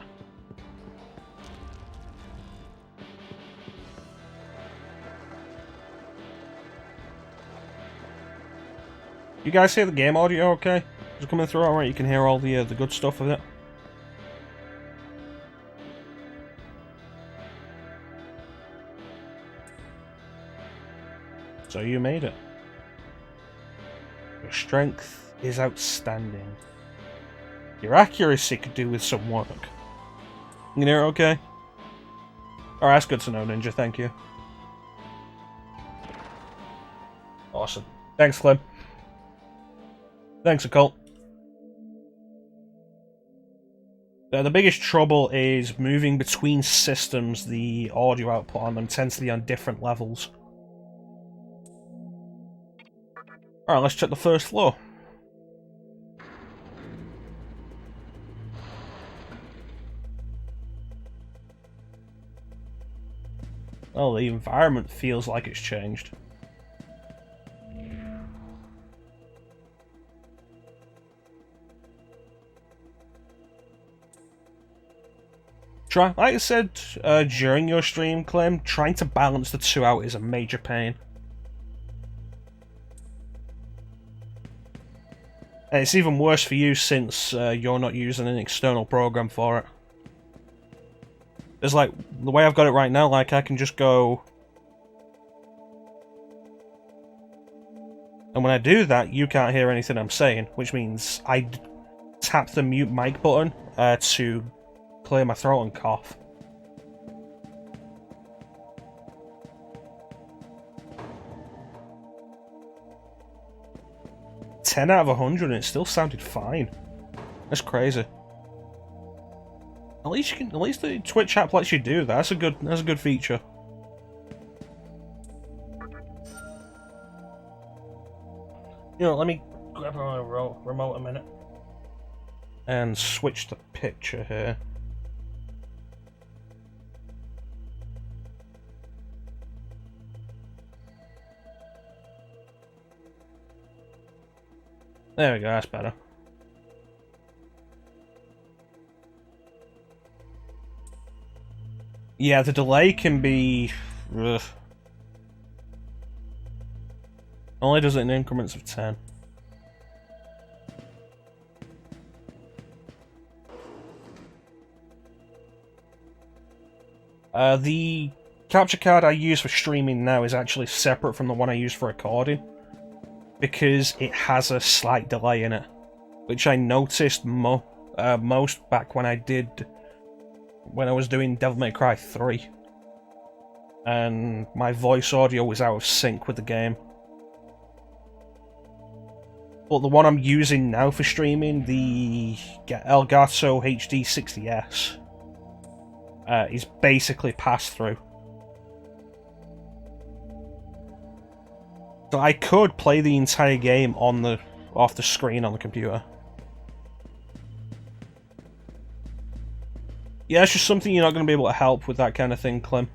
You guys hear the game audio okay? Is it coming through alright? You can hear all the good stuff of it? So you made it. Your strength is outstanding. Your accuracy could do with some work. You can hear it okay? Alright, that's good to know, Ninja, thank you. Awesome. Thanks, Clem. Thanks, Occult. The biggest trouble is moving between systems. The audio output on them tends to be on different levels. Alright, let's check the first floor. Oh, the environment feels like it's changed. Like I said during your stream, Clem, trying to balance the two out is a major pain. And it's even worse for you since you're not using an external program for it. It's like, the way I've got it right now, like I can just go... And when I do that, you can't hear anything I'm saying, which means I tap the mute mic button to clear my throat and cough. "10 out of 100 and it still sounded fine." That's crazy. At least you can. At least the Twitch app lets you do that. That's a good feature. You know, let me grab my remote a minute and switch the picture here. There we go, that's better. Yeah, the delay can be... Ugh. Only does it in increments of 10. The capture card I use for streaming now is actually separate from the one I use for recording, because it has a slight delay in it, which I noticed most back when I was doing Devil May Cry 3, and my voice audio was out of sync with the game. But the one I'm using now for streaming, the Elgato HD 60S, is basically pass-through. So I could play the entire game off the screen on the computer. Yeah, it's just something you're not going to be able to help with that kind of thing, Clem.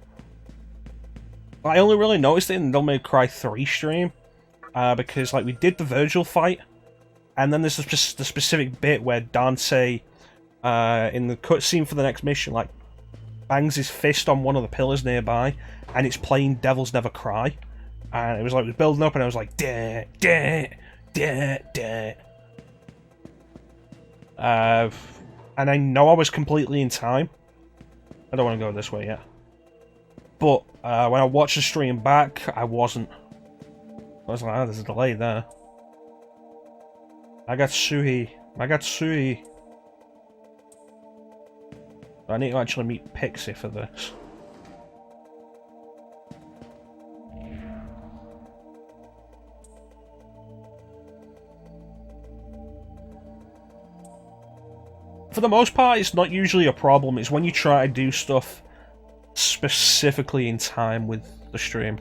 I only really noticed it in the Devil May Cry 3 stream, because like we did the Virgil fight, and then there's the specific bit where Dante, in the cutscene for the next mission, like bangs his fist on one of the pillars nearby, and it's playing Devils Never Cry, and it was like it was building up, and I was like, da da da da. And I know I was completely in time. I don't want to go this way yet. But when I watched the stream back, I wasn't. I was like, oh, there's a delay there. Magatsuhi. I need to actually meet Pixie for this. For the most part, it's not usually a problem. It's when you try to do stuff specifically in time with the stream.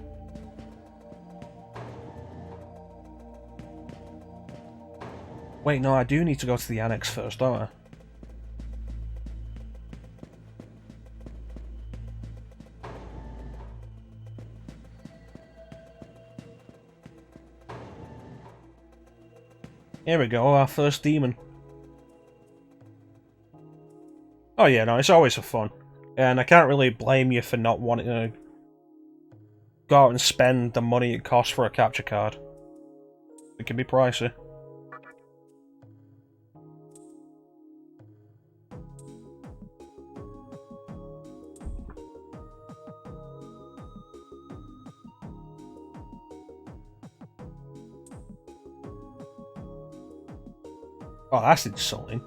Wait, no, I do need to go to the annex first, don't I? Here we go, our first demon. Oh yeah, no, it's always for fun. And I can't really blame you for not wanting to go out and spend the money it costs for a capture card. It can be pricey. Oh, that's insulting.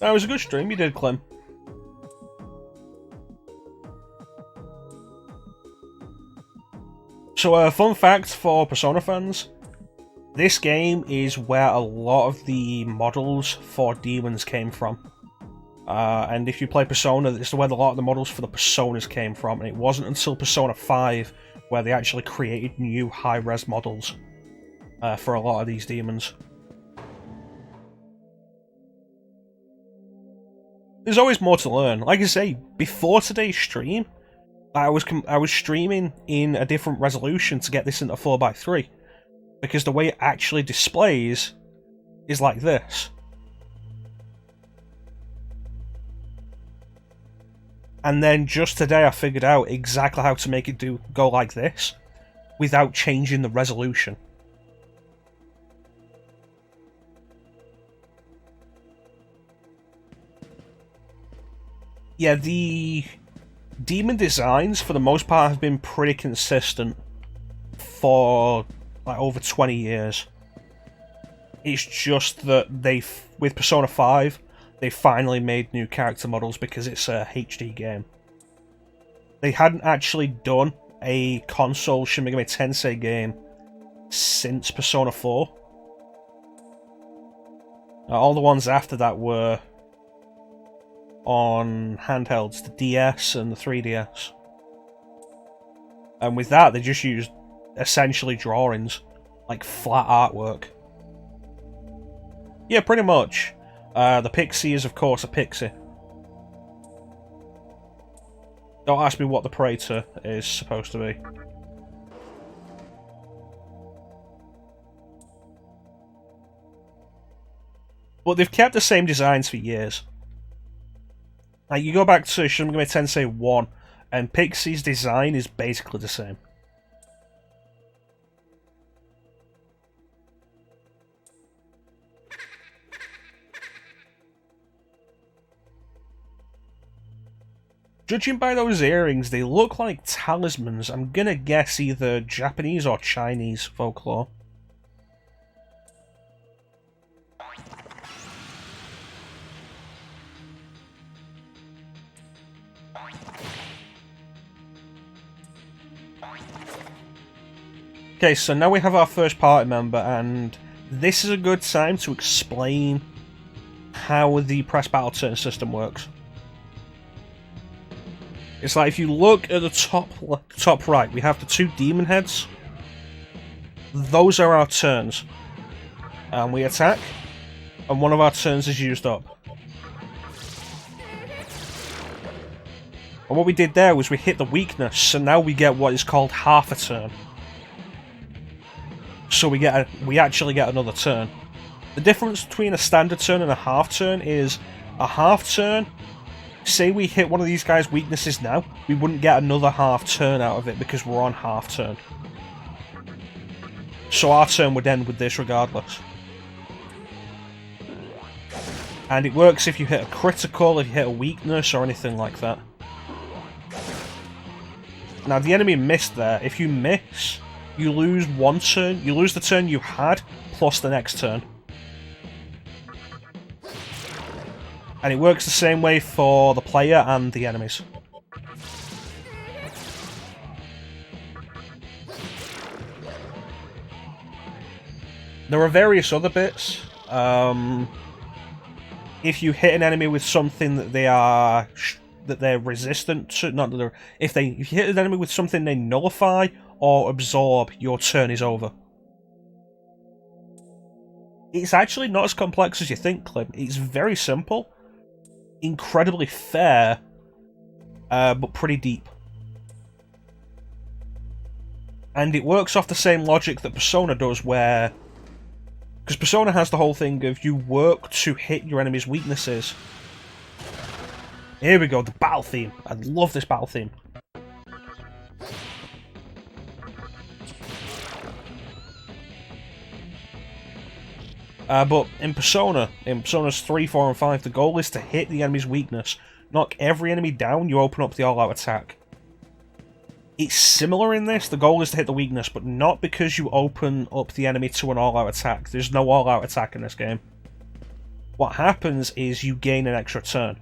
That was a good stream you did, Clem. So, fun fact for Persona fans. This game is where a lot of the models for demons came from. And if you play Persona, this is where a lot of the models for the Personas came from. And it wasn't until Persona 5 where they actually created new high-res models for a lot of these demons. There's always more to learn. Like I say, before today's stream, I was streaming in a different resolution to get this into 4:3, because the way it actually displays is like this. And then just today I figured out exactly how to make it go like this without changing the resolution. Yeah, the demon designs, for the most part, have been pretty consistent for like over 20 years. It's just that with Persona 5, they finally made new character models because it's a HD game. They hadn't actually done a console Shin Megami Tensei game since Persona 4. All the ones after that were on handhelds, the DS and the 3DS. And with that, they just used essentially drawings, like flat artwork. Yeah, pretty much. The pixie is, of course, a pixie. Don't ask me what the Praetor is supposed to be. But they've kept the same designs for years. Like, you go back to Shin Megami Tensei 1, and Pixie's design is basically the same. Judging by those earrings, they look like talismans. I'm gonna guess either Japanese or Chinese folklore. Okay, so now we have our first party member, and this is a good time to explain how the press battle turn system works. It's like if you look at the top right, we have the 2 demon heads. Those are our turns. And we attack, and one of our turns is used up. And what we did there was we hit the weakness, so now we get what is called half a turn. So we actually get another turn. The difference between a standard turn and a half turn is a half turn. Say we hit one of these guys' weaknesses now, we wouldn't get another half turn out of it because we're on half turn. So our turn would end with this regardless. And it works if you hit a critical, if you hit a weakness, or anything like that. Now the enemy missed there. If you miss, you lose one turn. You lose the turn you had, plus the next turn. And it works the same way for the player and the enemies. There are various other bits. If you hit an enemy with something that they're resistant to, if you hit an enemy with something they nullify or absorb, your turn is over. It's actually not as complex as you think, Clint. It's very simple, incredibly fair, but pretty deep. And it works off the same logic that Persona does, where... Because Persona has the whole thing of you work to hit your enemy's weaknesses. Here we go, the battle theme. I love this battle theme. But in Personas 3, 4, and 5, the goal is to hit the enemy's weakness. Knock every enemy down, you open up the all-out attack. It's similar in this, the goal is to hit the weakness, but not because you open up the enemy to an all-out attack. There's no all-out attack in this game. What happens is you gain an extra turn.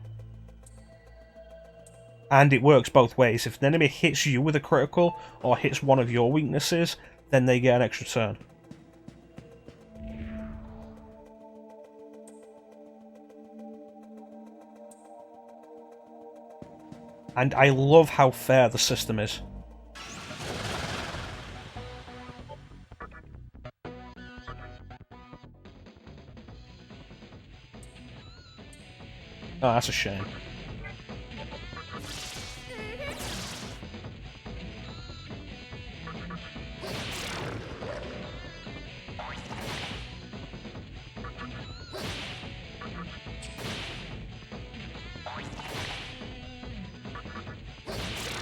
And it works both ways. If an enemy hits you with a critical, or hits one of your weaknesses, then they get an extra turn. And I love how fair the system is. Oh, that's a shame.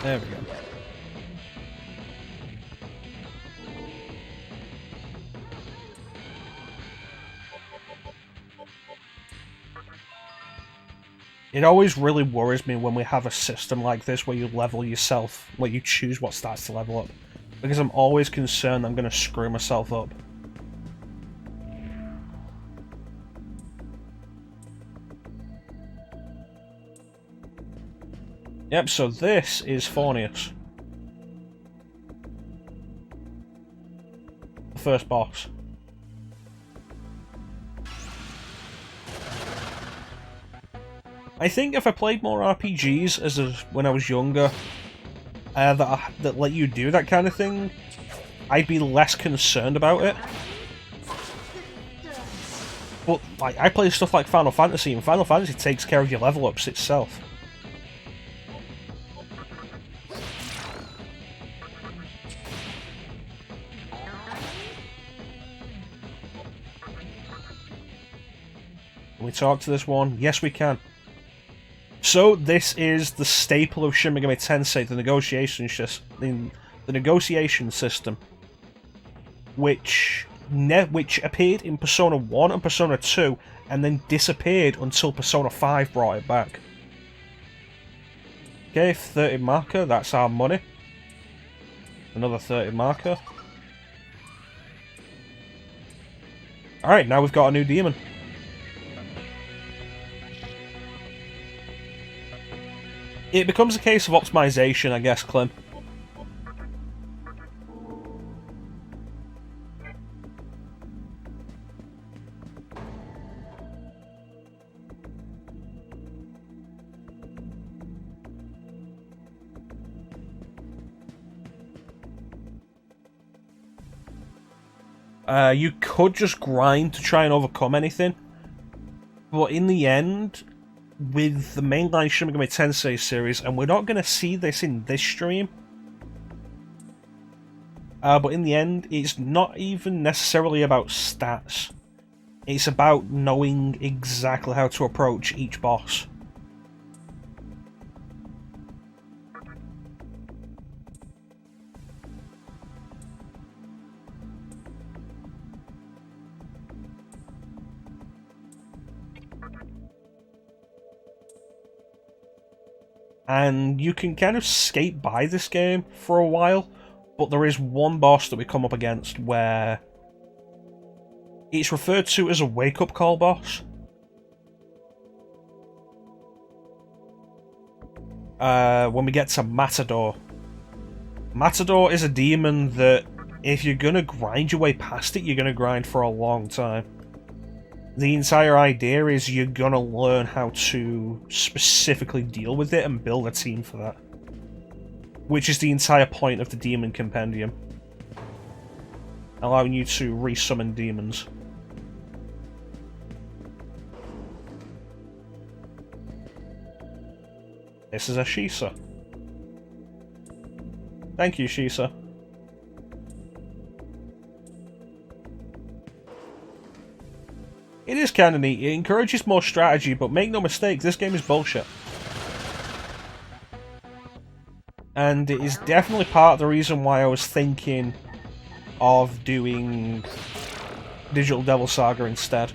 There we go. It always really worries me when we have a system like this where you level yourself, like you choose what stats to level up. Because I'm always concerned I'm going to screw myself up. Yep, so this is Fornius. The first boss. I think if I played more RPGs when I was younger, that let you do that kind of thing, I'd be less concerned about it. But like, I play stuff like Final Fantasy, and Final Fantasy takes care of your level ups itself. Can we talk to this one? Yes, we can. So this is the staple of Shin Megami Tensei, the negotiation system, which appeared in Persona 1 and Persona 2, and then disappeared until Persona 5 brought it back. Okay, 30 marker, that's our money. Another 30 marker. Alright, now we've got a new demon. It becomes a case of optimization, I guess, Clem. You could just grind to try and overcome anything, but in the end, with the mainline Shin Megami Tensei series, and we're not going to see this in this stream, but in the end, it's not even necessarily about stats. It's about knowing exactly how to approach each boss. And you can kind of skate by this game for a while, but there is one boss that we come up against where it's referred to as a wake-up call boss. When we get to Matador. Matador is a demon that, if you're gonna grind your way past it, you're gonna grind for a long time. The entire idea is you're gonna learn how to specifically deal with it and build a team for that. Which is the entire point of the Demon Compendium. Allowing you to resummon demons. This is a Shisa. Thank you, Shisa. It is kind of neat. It encourages more strategy, but make no mistake, this game is bullshit. And it is definitely part of the reason why I was thinking of doing Digital Devil Saga instead.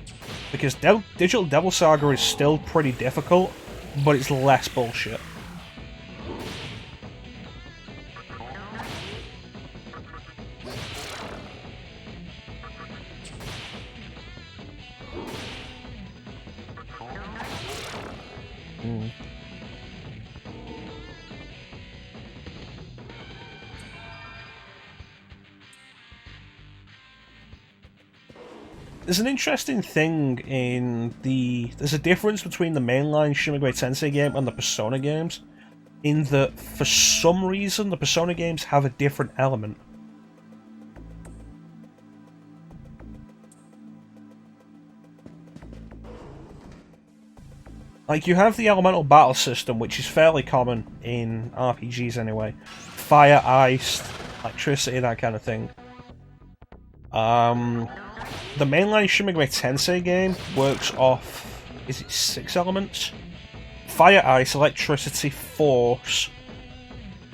Because Digital Devil Saga is still pretty difficult, but it's less bullshit. There's an interesting thing in the... There's a difference between the mainline Shin Megami Tensei game and the Persona games, in that, for some reason, the Persona games have a different element. Like, you have the elemental battle system, which is fairly common in RPGs anyway. Fire, ice, electricity, that kind of thing. The mainline Shin Megami Tensei game works off, is it 6 elements? Fire, ice, electricity, force,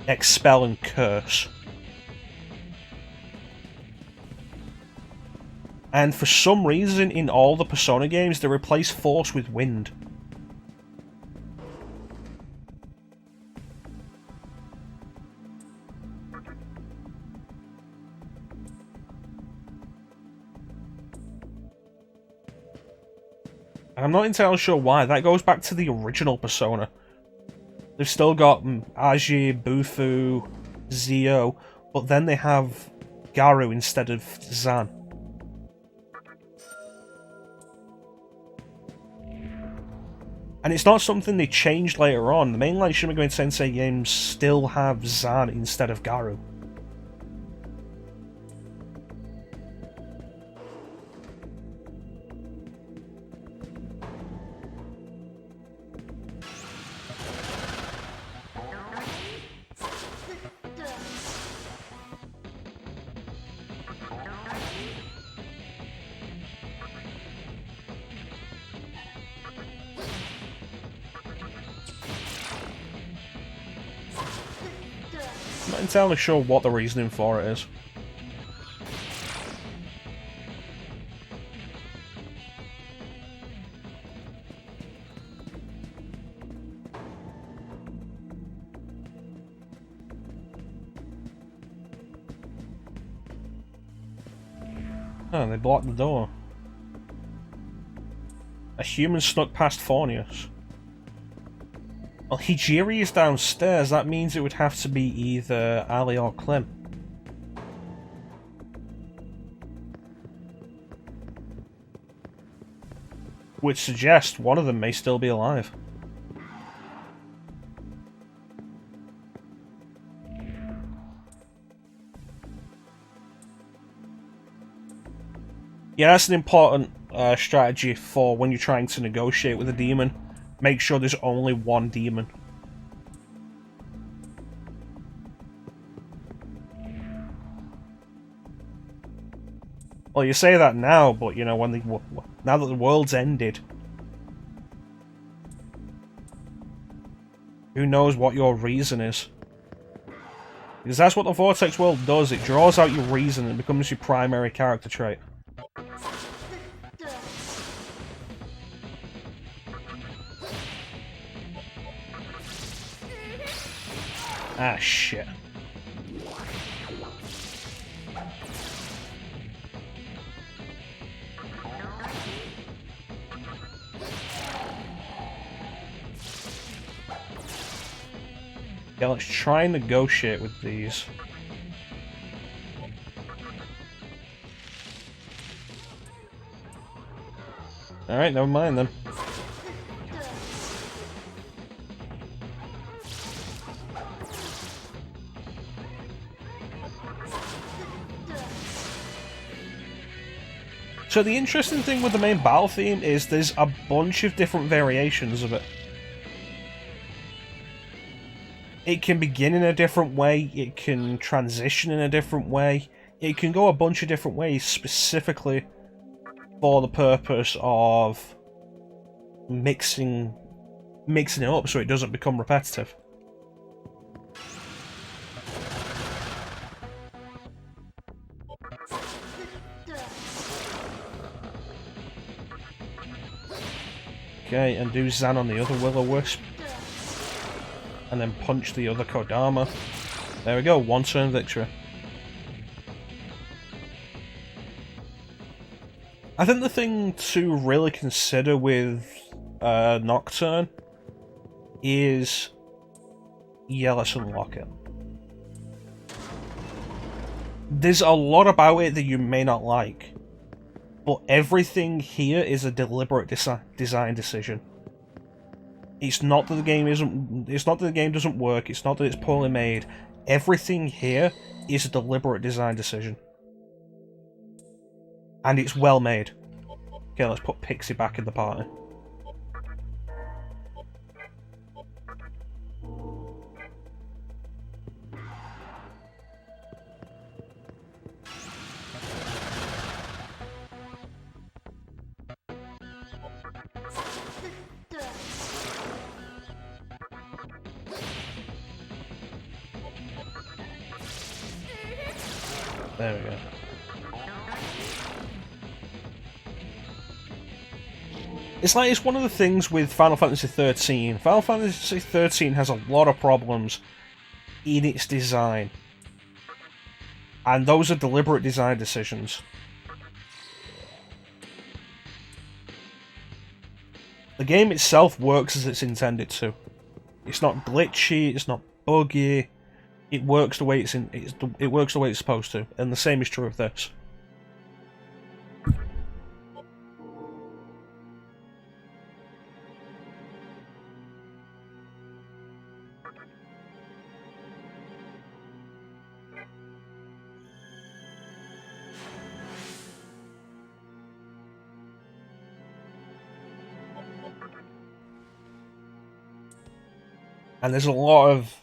expel, and curse. And for some reason, in all the Persona games, they replace force with wind. I'm not entirely sure why. That goes back to the original Persona. They've still got Aji, Bufu, Zio, but then they have Garu instead of Zan. And it's not something they changed later on. The mainline Shin Megami Tensei games still have Zan instead of Garu. I'm not entirely sure what the reasoning for it is. Oh, they blocked the door. A human snuck past Fornius. Well, Hijiri is downstairs. That means it would have to be either Ali or Clem. Which suggests one of them may still be alive. Yeah, that's an important strategy for when you're trying to negotiate with a demon. Make sure there's only one demon. Well, you say that now, but you know now that the world's ended, who knows what your reason is? Because that's what the Vortex world does. It draws out your reason and becomes your primary character trait. Ah, shit. Yeah, let's try and negotiate with these. Alright, never mind then. So the interesting thing with the main battle theme is there's a bunch of different variations of it. It can begin in a different way, it can transition in a different way, it can go a bunch of different ways specifically for the purpose of mixing it up so it doesn't become repetitive. Okay, and do Zan on the other Will-O-Wisp. And then punch the other Kodama. There we go, one turn victory. I think the thing to really consider with Nocturne is... yeah, let's unlock it. There's a lot about it that you may not like, but everything here is a deliberate design decision. It's not that the game isn't. It's not that the game doesn't work. It's not that it's poorly made. Everything here is a deliberate design decision, and it's well made. Okay, let's put Pixie back in the party. There we go. It's one of the things with Final Fantasy XIII. Final Fantasy XIII has a lot of problems in its design. And those are deliberate design decisions. The game itself works as it's intended to. It's not glitchy, it's not buggy. It works the way it works the way it's supposed to, and the same is true of this. And there's a lot of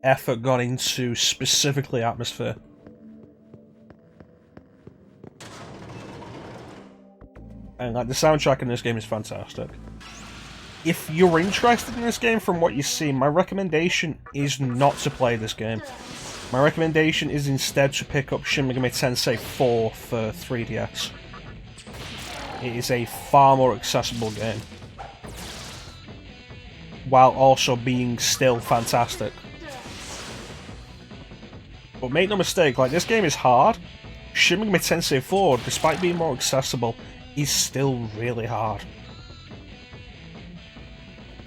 effort gone into specifically atmosphere. And like the soundtrack in this game is fantastic. If you're interested in this game from what you see, my recommendation is not to play this game. My recommendation is instead to pick up Shin Megami Tensei 4 for 3DS. It is a far more accessible game, while also being still fantastic. But make no mistake, like, this game is hard. Shin Megami Tensei 4, despite being more accessible, is still really hard.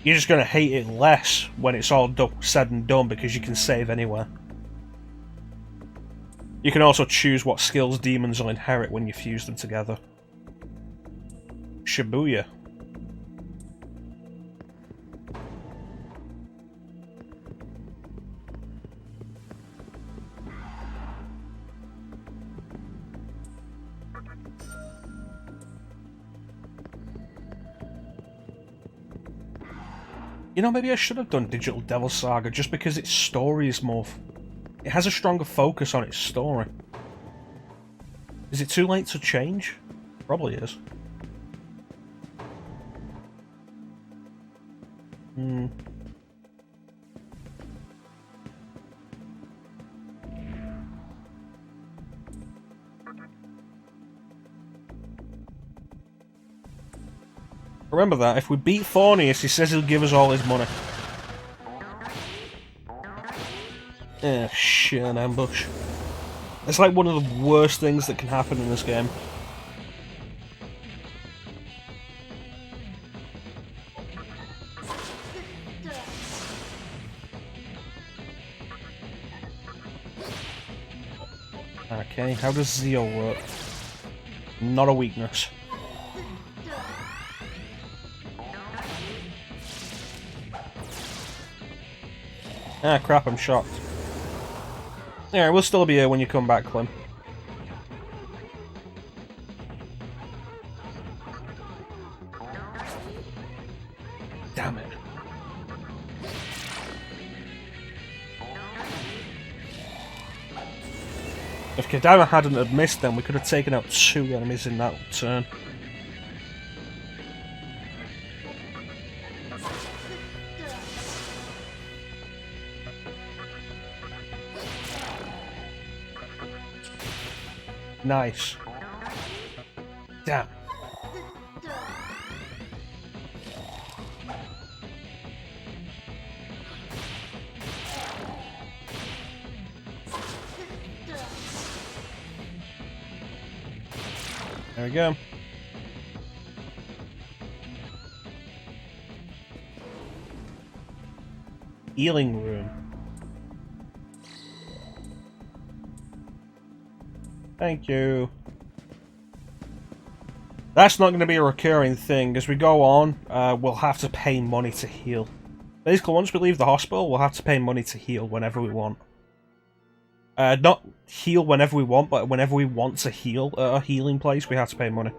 You're just going to hate it less when it's all said and done because you can save anywhere. You can also choose what skills demons will inherit when you fuse them together. Shibuya. You know, maybe I should have done Digital Devil Saga just because its story is more... It has a stronger focus on its story. Is it too late to change? Probably is. Remember that, if we beat Thornius, he says he'll give us all his money. Shit, an ambush. It's like one of the worst things that can happen in this game. Okay, how does Zeo work? Not a weakness. Ah, crap, I'm shocked. Yeah, we'll still be here when you come back, Clem. Damn it. If Kadama hadn't have missed them, we could have taken out 2 enemies in that turn. Nice. Damn. There we go. Healing room. Thank you. That's not going to be a recurring thing. As we go on, we'll have to pay money to heal. Basically, once we leave the hospital, we'll have to pay money to heal whenever we want. Not heal whenever we want, but whenever we want to heal at a healing place, we have to pay money.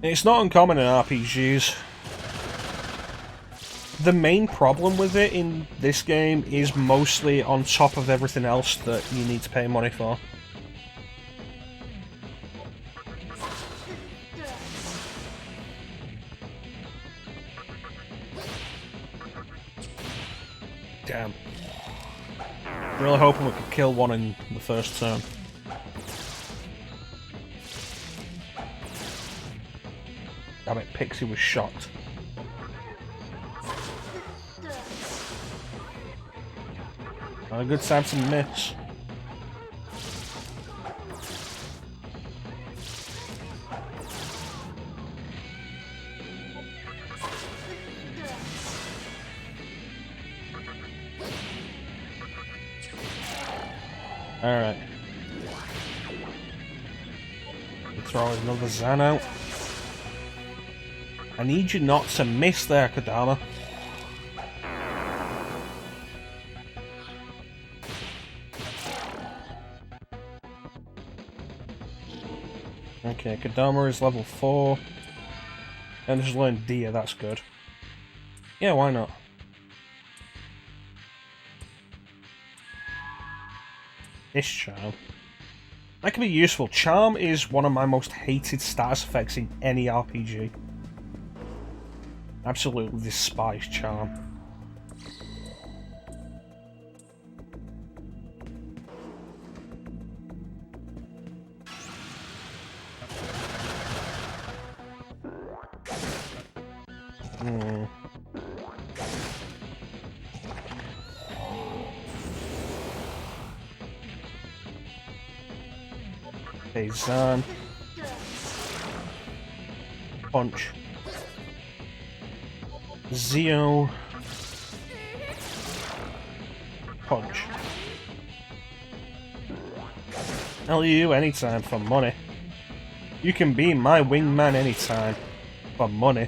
It's not uncommon in RPGs. The main problem with it in this game is mostly on top of everything else that you need to pay money for. Damn. Really hoping we could kill one in the first turn. Damn it, Pixie was shocked. Not a good time to miss. Alright. Throw another Zan out. I need you not to miss there, Kadama. Okay, Kadama is level 4. And just learned Dia, that's good. Yeah, why not? This Charm. That can be useful. Charm is one of my most hated status effects in any RPG. Absolutely despise Charm. Okay, Zan. Punch. Zeo. Punch. LU anytime for money. You can be my wingman anytime for money.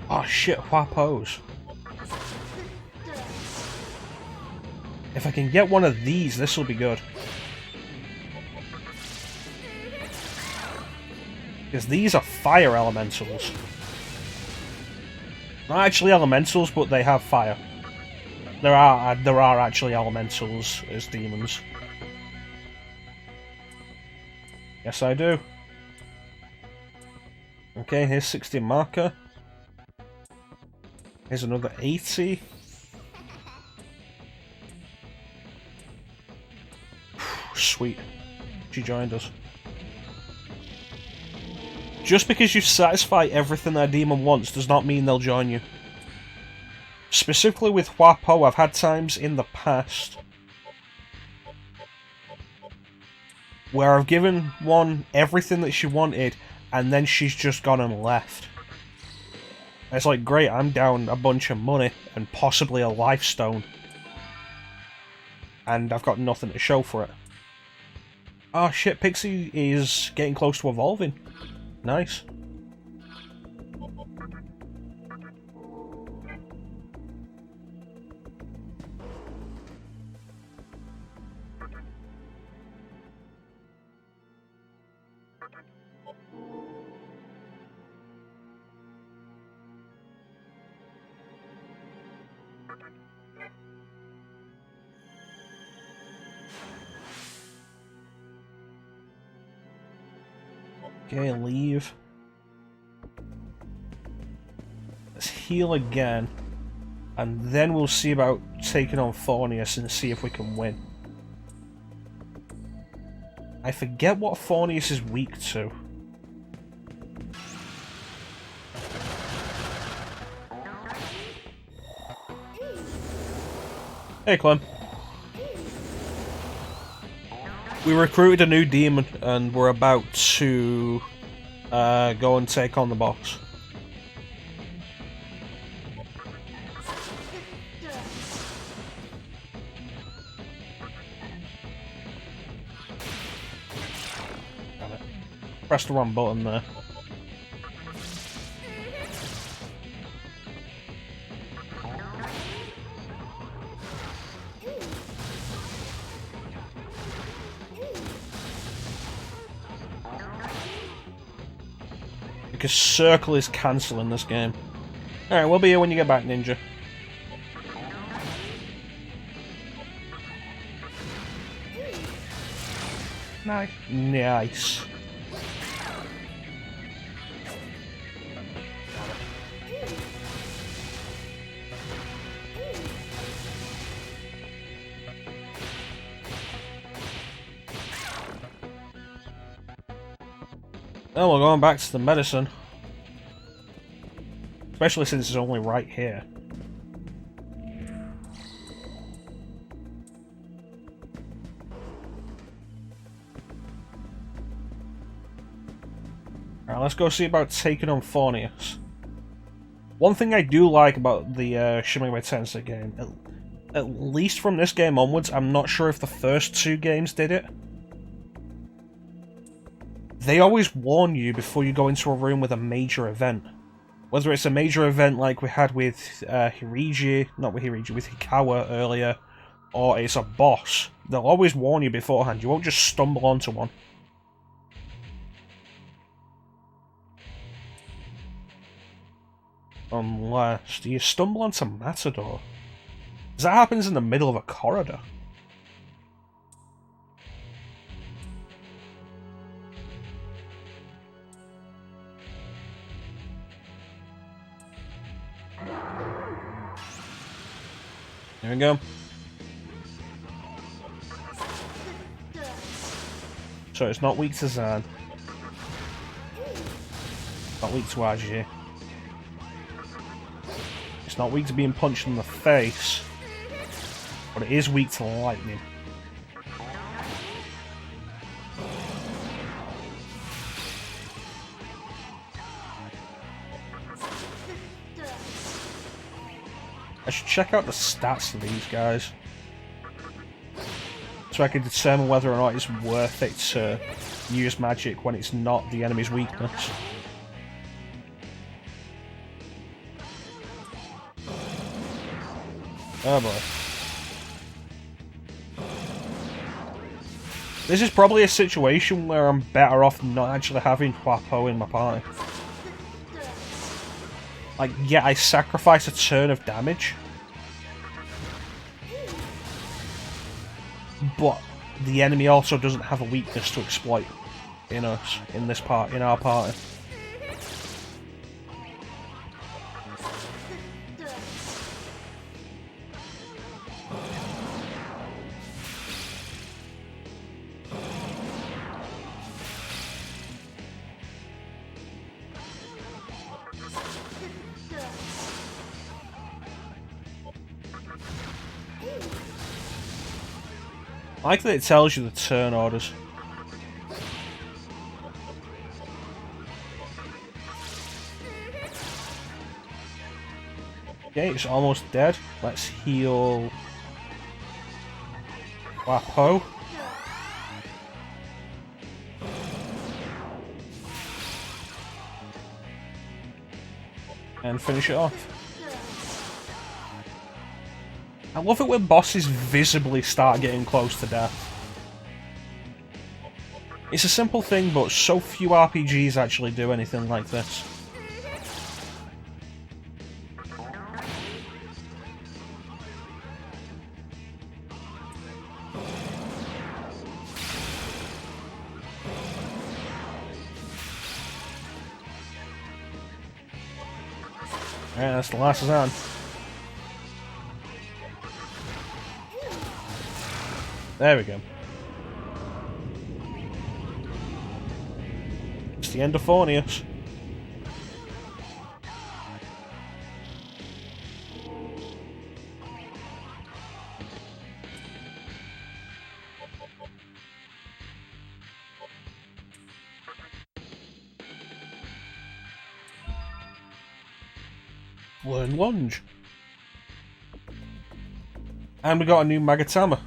Oh shit, Wapos. If I can get one of these, this will be good. Because these are fire elementals. Not actually elementals, but they have fire. There are actually elementals as demons. Yes, I do. Okay, here's 60 marker. Here's another 80. Sweet. She joined us. Just because you satisfy everything that a demon wants does not mean they'll join you. Specifically with Hwapo, I've had times in the past where I've given one everything that she wanted and then she's just gone and left. And it's like, great, I'm down a bunch of money and possibly a life stone. And I've got nothing to show for it. Oh shit, Pixie is getting close to evolving. Nice. Okay, leave. Let's heal again. And then we'll see about taking on Fornius and see if we can win. I forget what Fornius is weak to. Hey, Clem. We recruited a new demon, and we're about to go and take on the boss. Damn it. Pressed the wrong button there. Because circle is cancelling this game. Alright, we'll be here when you get back, Ninja. Nice. Nice. Oh, we're going back to the medicine. Especially since it's only right here. Alright, let's go see about taking on Fornius. One thing I do like about the Shin Megami Tensei game, at least from this game onwards, I'm not sure if the first two games did it. They always warn you before you go into a room with a major event. Whether it's a major event like we had with Hirigi, not with Hirigi, with Hikawa earlier, or it's a boss, they'll always warn you beforehand. You won't just stumble onto one. Unless, do you stumble onto Matador? Because that happens in the middle of a corridor. There we go. So it's not weak to Zan. Not weak to Ajie. It's not weak to being punched in the face. But it is weak to lightning. should check out the stats of these guys, so I can determine whether or not it's worth it to use magic when it's not the enemy's weakness. Oh boy. This is probably a situation where I'm better off not actually having Huapo in my party. Like, yeah, I sacrifice a turn of damage, but the enemy also doesn't have a weakness to exploit in us, in our party. I like that it tells you the turn orders. Okay, it's almost dead. Let's heal Wapo. And finish it off. I love it when bosses visibly start getting close to death. It's a simple thing, but so few RPGs actually do anything like this. Alright, that's the last one. There we go. It's the end of Fornius. Learn Lunge. And we got a new Magatama.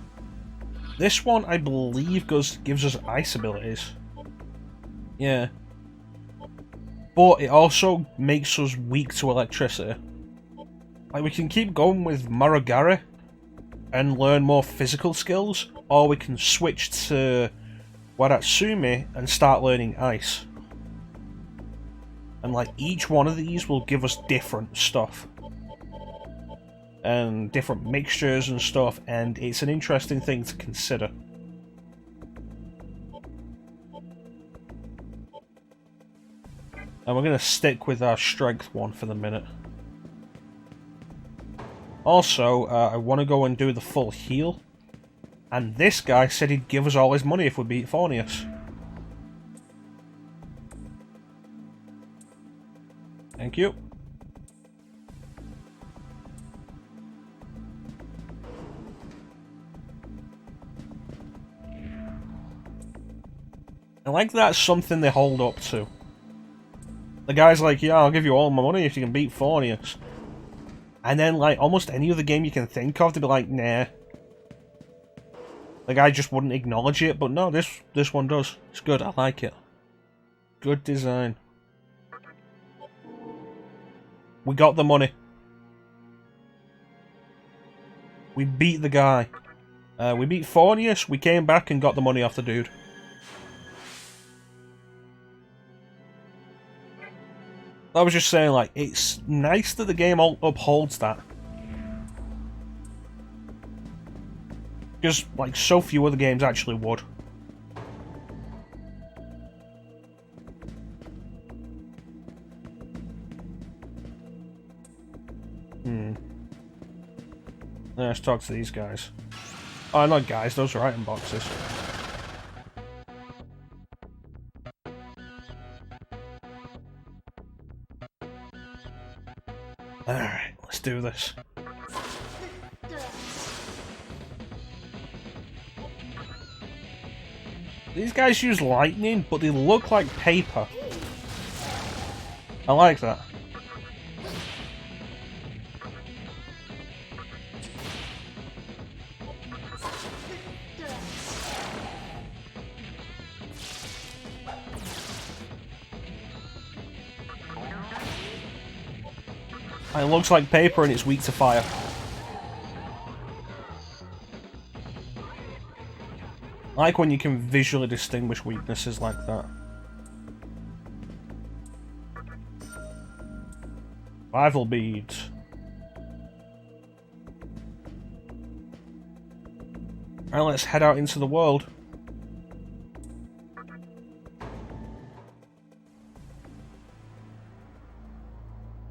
This one, I believe, gives us ice abilities. Yeah. But it also makes us weak to electricity. Like, we can keep going with Maragari and learn more physical skills, or we can switch to Waratsumi and start learning ice. And, like, each one of these will give us different stuff. And different mixtures and stuff, and it's an interesting thing to consider. And we're going to stick with our strength one for the minute. Also, I want to go and do the full heal. And this guy said he'd give us all his money if we beat Fornius. Thank you. I like that's something they hold up to. The guy's like, yeah, I'll give you all my money if you can beat Fornius. And then, like, almost any other game you can think of, they'd be like, nah. The guy just wouldn't acknowledge it, but no, this one does. It's good, I like it. Good design. We got the money. We beat the guy. We beat Fornius, we came back and got the money off the dude. I was just saying, like, it's nice that the game upholds that. Because, like, so few other games actually would. Let's talk to these guys. Oh, not guys, those are item boxes. Alright, let's do this. These guys use lightning, but they look like paper. I like that. It looks like paper and it's weak to fire. I like when you can visually distinguish weaknesses like that. Survival beads. Alright, let's head out into the world.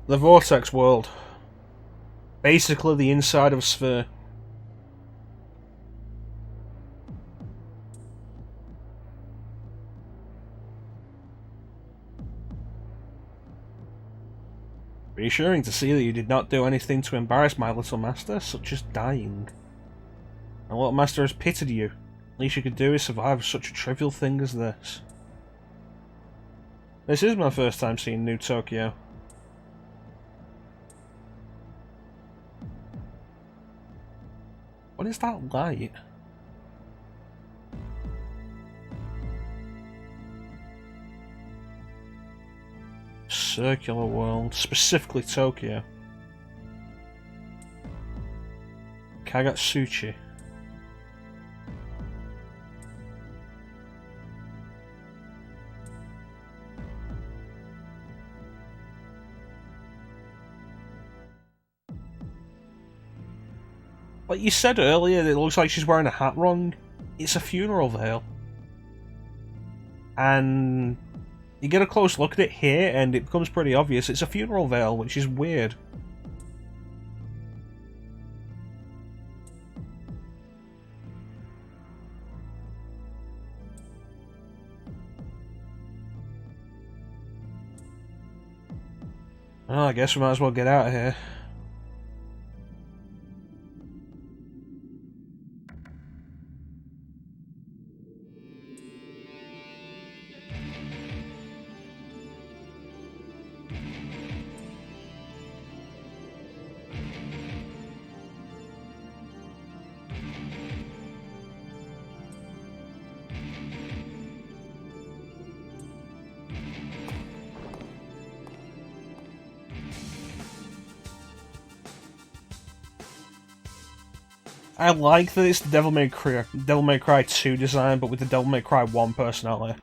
The Vortex world. Basically the inside of a sphere. Reassuring to see that you did not do anything to embarrass my little master, such as dying. My little master has pitied you. Least you could do is survive such a trivial thing as this. This is my first time seeing New Tokyo. What is that light? Circular world, specifically Tokyo. Kagatsuchi. Like you said earlier, it looks like she's wearing a hat wrong. It's a funeral veil. And you get a close look at it here and it becomes pretty obvious. It's a funeral veil, which is weird. Oh, I guess we might as well get out of here. I like that it's the Devil May Cry 2 design, but with the Devil May Cry 1 personality.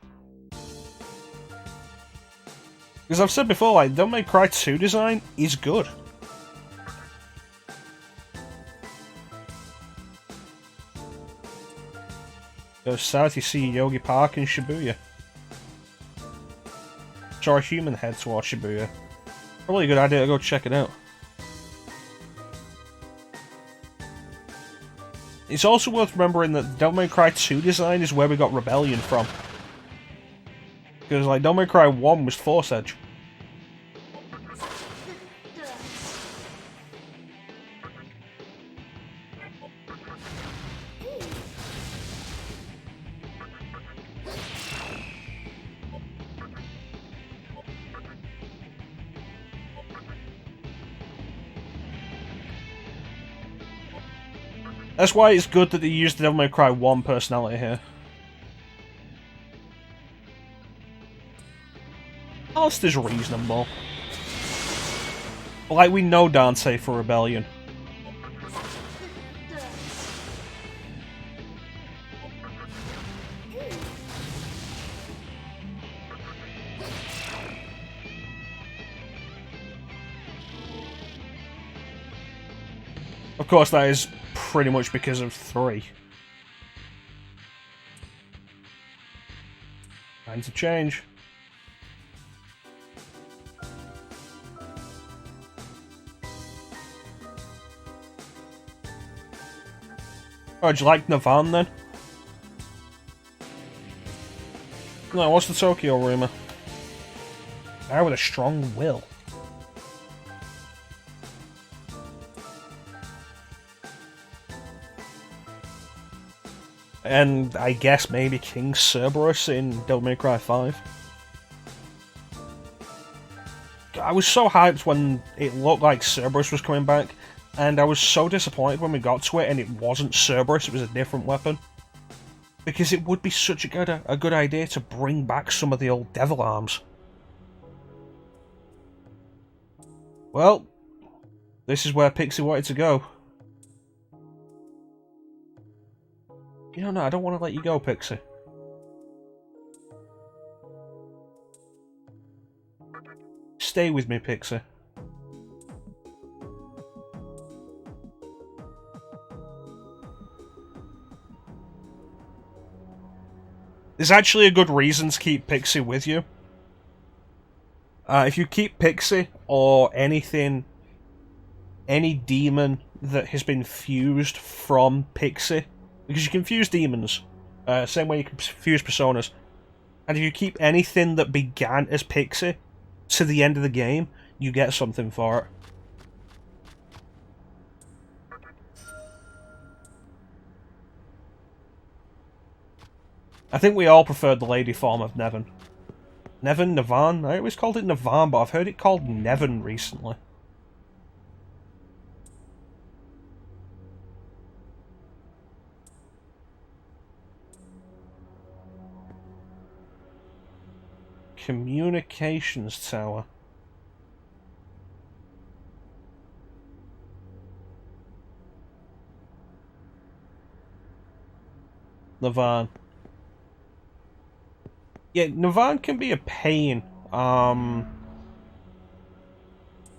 Because I've said before, like, Devil May Cry 2 design is good. Go south, you see Yogi Park in Shibuya. Saw a human head towards Shibuya. Probably a good idea to go check it out. It's also worth remembering that Devil May Cry 2 design is where we got Rebellion from. Because, like, Devil May Cry 1 was Force Edge. That's why it's good that they used the Devil May Cry 1 personality here. Alistair's reasonable. But, like, we know Dante for Rebellion. Of course, that is pretty much because of 3. Time to change. Oh, do you like Navan then? No, what's the Tokyo rumour? Guy with a strong will. And I guess maybe King Cerberus in Devil May Cry 5. I was so hyped when it looked like Cerberus was coming back, and I was so disappointed when we got to it and it wasn't Cerberus, it was a different weapon. Because it would be such a good idea to bring back some of the old devil arms. Well, This is where Pixie wanted to go. You know, no, I don't want to let you go, Pixie. Stay with me, Pixie. There's actually a good reason to keep Pixie with you. If you keep Pixie, or anything, any demon that has been fused from Pixie, because you can fuse demons, same way you can fuse personas, and if you keep anything that began as Pixie to the end of the game, you get something for it. I think we all preferred the lady form of Nevin. Nevan? I always called it Navan, but I've heard it called Nevin recently. Communications tower. Navan. Yeah, Navan can be a pain.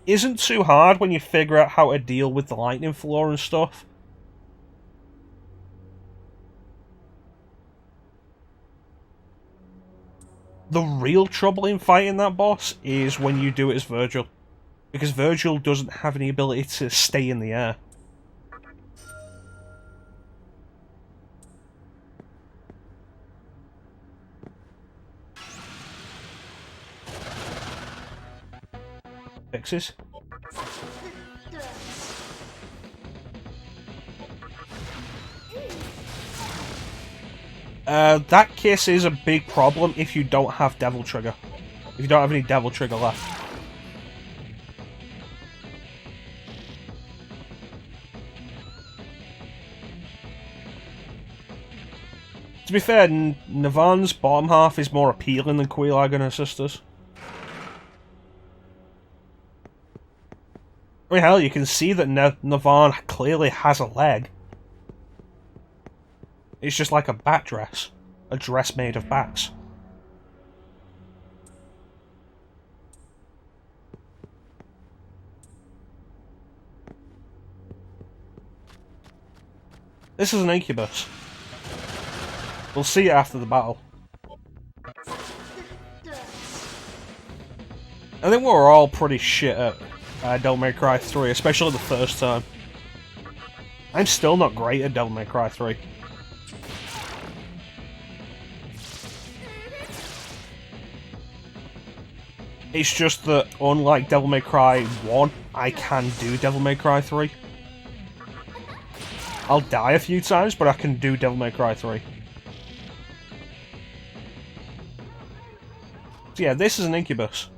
Isn't too hard when you figure out how to deal with the lightning floor and stuff. The real trouble in fighting that boss is when you do it as Virgil. Because Virgil doesn't have any ability to stay in the air. Fixes. That kiss is a big problem if you don't have Devil Trigger. If you don't have any Devil Trigger left. To be fair, Navan's bottom half is more appealing than Quelaag and her sisters. I mean, hell, you can see that Navan clearly has a leg. It's just like a bat dress. A dress made of bats. This is an incubus. We'll see it after the battle. I think we're all pretty shit at Devil May Cry 3, especially the first time. I'm still not great at Devil May Cry 3. It's just that, unlike Devil May Cry 1, I can do Devil May Cry 3. I'll die a few times, but I can do Devil May Cry 3. So yeah, this is an incubus.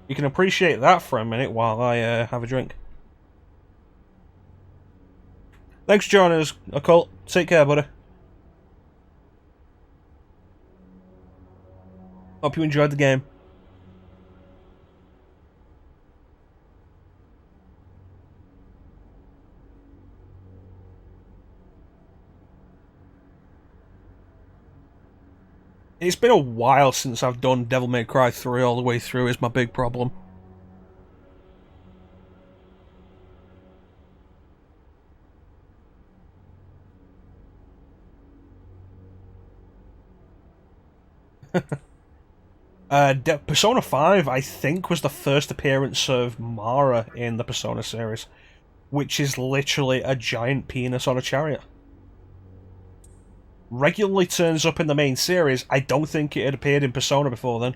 You can appreciate that for a minute while I have a drink. Thanks for joining us, Occult. Take care, buddy. Hope you enjoyed the game. It's been a while since I've done Devil May Cry 3 all the way through is my big problem. Persona 5, I think, was the first appearance of Mara in the Persona series, which is literally a giant penis on a chariot. Regularly turns up in the main series. I don't think it had appeared in Persona before then.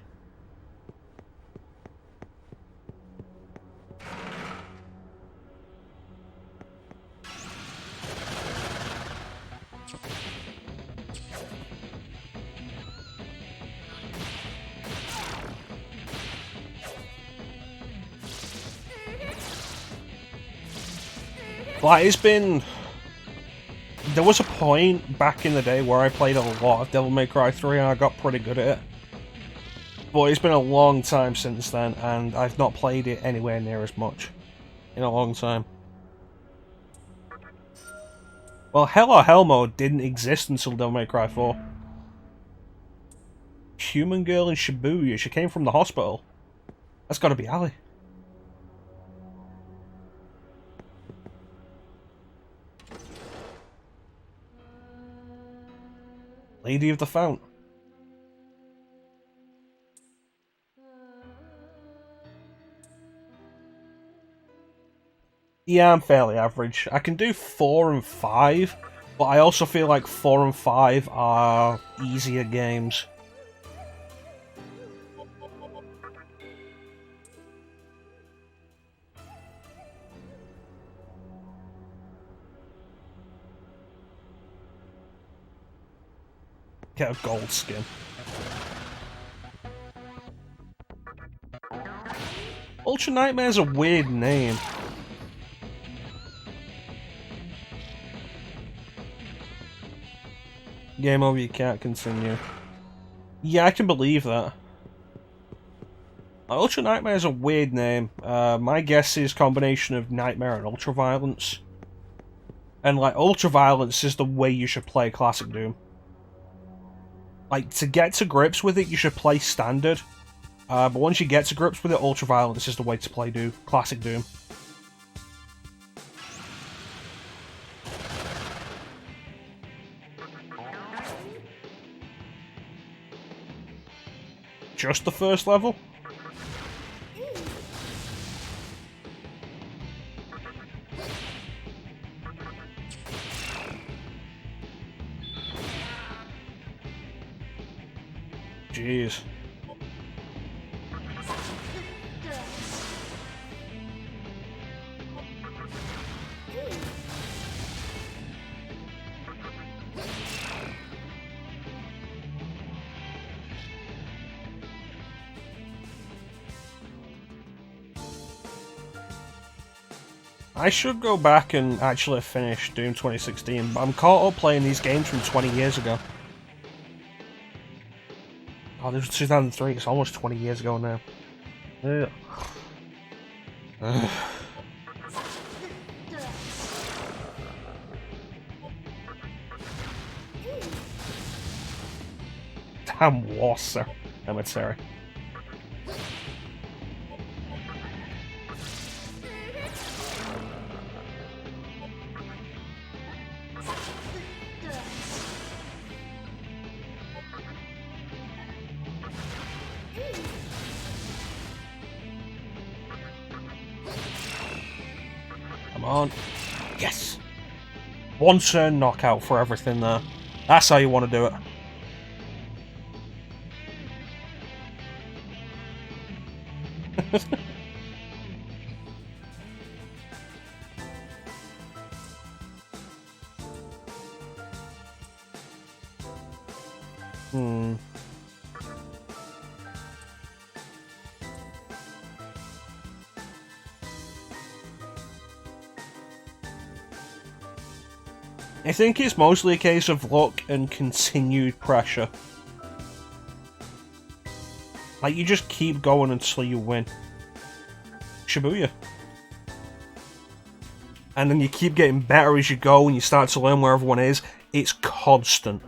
Like, it's been... There was a point back in the day where I played a lot of Devil May Cry 3 and I got pretty good at it. But it's been a long time since then, and I've not played it anywhere near as much in a long time. Well, Hell or Hell mode didn't exist until Devil May Cry 4. Human girl in Shibuya, she came from the hospital. That's gotta be Ali. Lady of the Fount. Yeah, I'm fairly average. I can do 4 and 5, but I also feel like 4 and 5 are easier games. Get a gold skin. Ultra Nightmare's a weird name. Game over, you can't continue. Yeah, I can believe that. Ultra Nightmare is a weird name. My guess is combination of Nightmare and Ultra Violence. And like, Ultra Violence is the way you should play Classic Doom. Like, to get to grips with it, you should play Standard. But once you get to grips with it, Ultra Violence is the way to play Doom. Classic Doom. Just the first level? Jeez. I should go back and actually finish Doom 2016, but I'm caught up playing these games from 20 years ago. Oh, this was 2003, it's almost 20 years ago now. Ugh. Damn Wasser, Emissary. Come on. Yes! One turn knockout for everything there. That's how you want to do it. I think it's mostly a case of luck and continued pressure. Like, you just keep going until you win. Shibuya. And then you keep getting better as you go and you start to learn where everyone is. It's constant.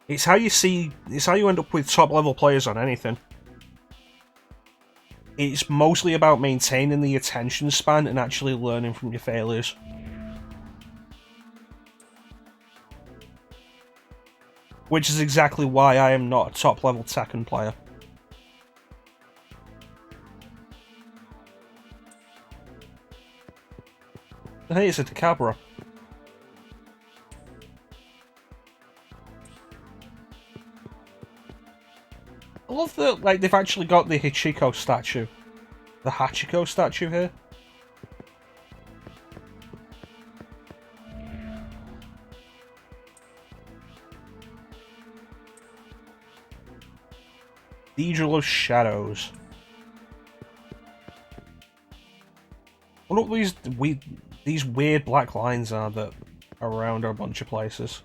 It's how you end up with top level players on anything. It's mostly about maintaining the attention span and actually learning from your failures. Which is exactly why I am not a top level Tekken player. Hey, it's a Decabra. I love that, like, they've actually got the Hachiko statue. The Hachiko statue here. Cathedral of Shadows. I wonder what these weird black lines are that are around a bunch of places.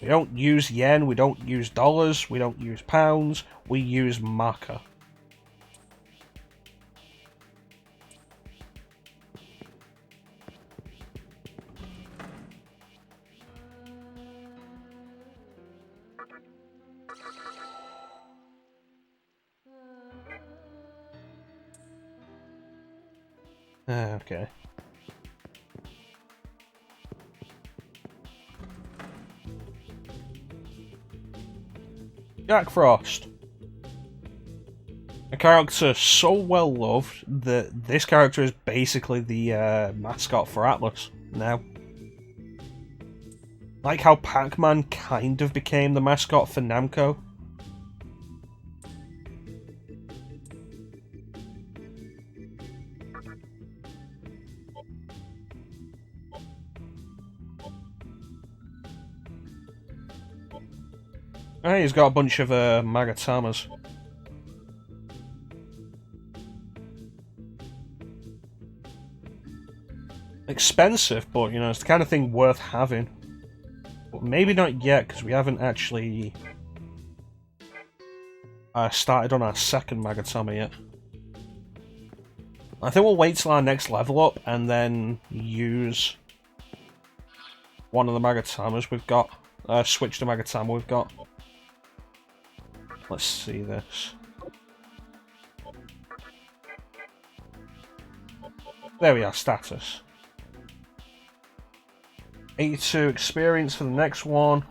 We don't use yen, we don't use dollars, we don't use pounds, we use marker. Okay. Jack Frost. A character so well loved that this character is basically the mascot for Atlas now. Like how Pac-Man kind of became the mascot for Namco. Hey, he's got a bunch of Magatamas. Expensive, but you know, it's the kind of thing worth having. But maybe not yet, because we haven't actually started on our second Magatama yet. I think we'll wait till our next level up and then use one of the Magatamas we've got. Switch the Magatama we've got. Let's see this. There we are, status. 82 experience for the next one.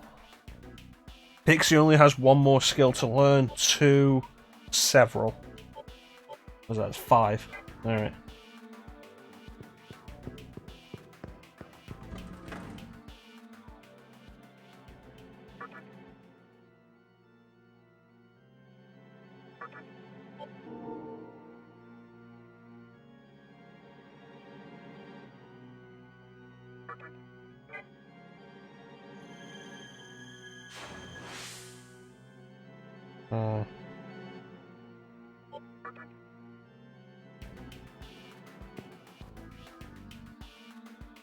Pixie only has one more skill to learn. 2 several. Was that 5? Alright.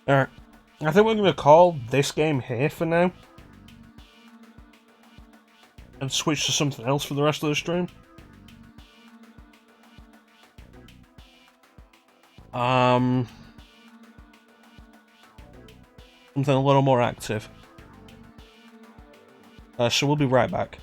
Alright. I think we're going to call this game here for now. And switch to something else for the rest of the stream. Something a little more active. So we'll be right back.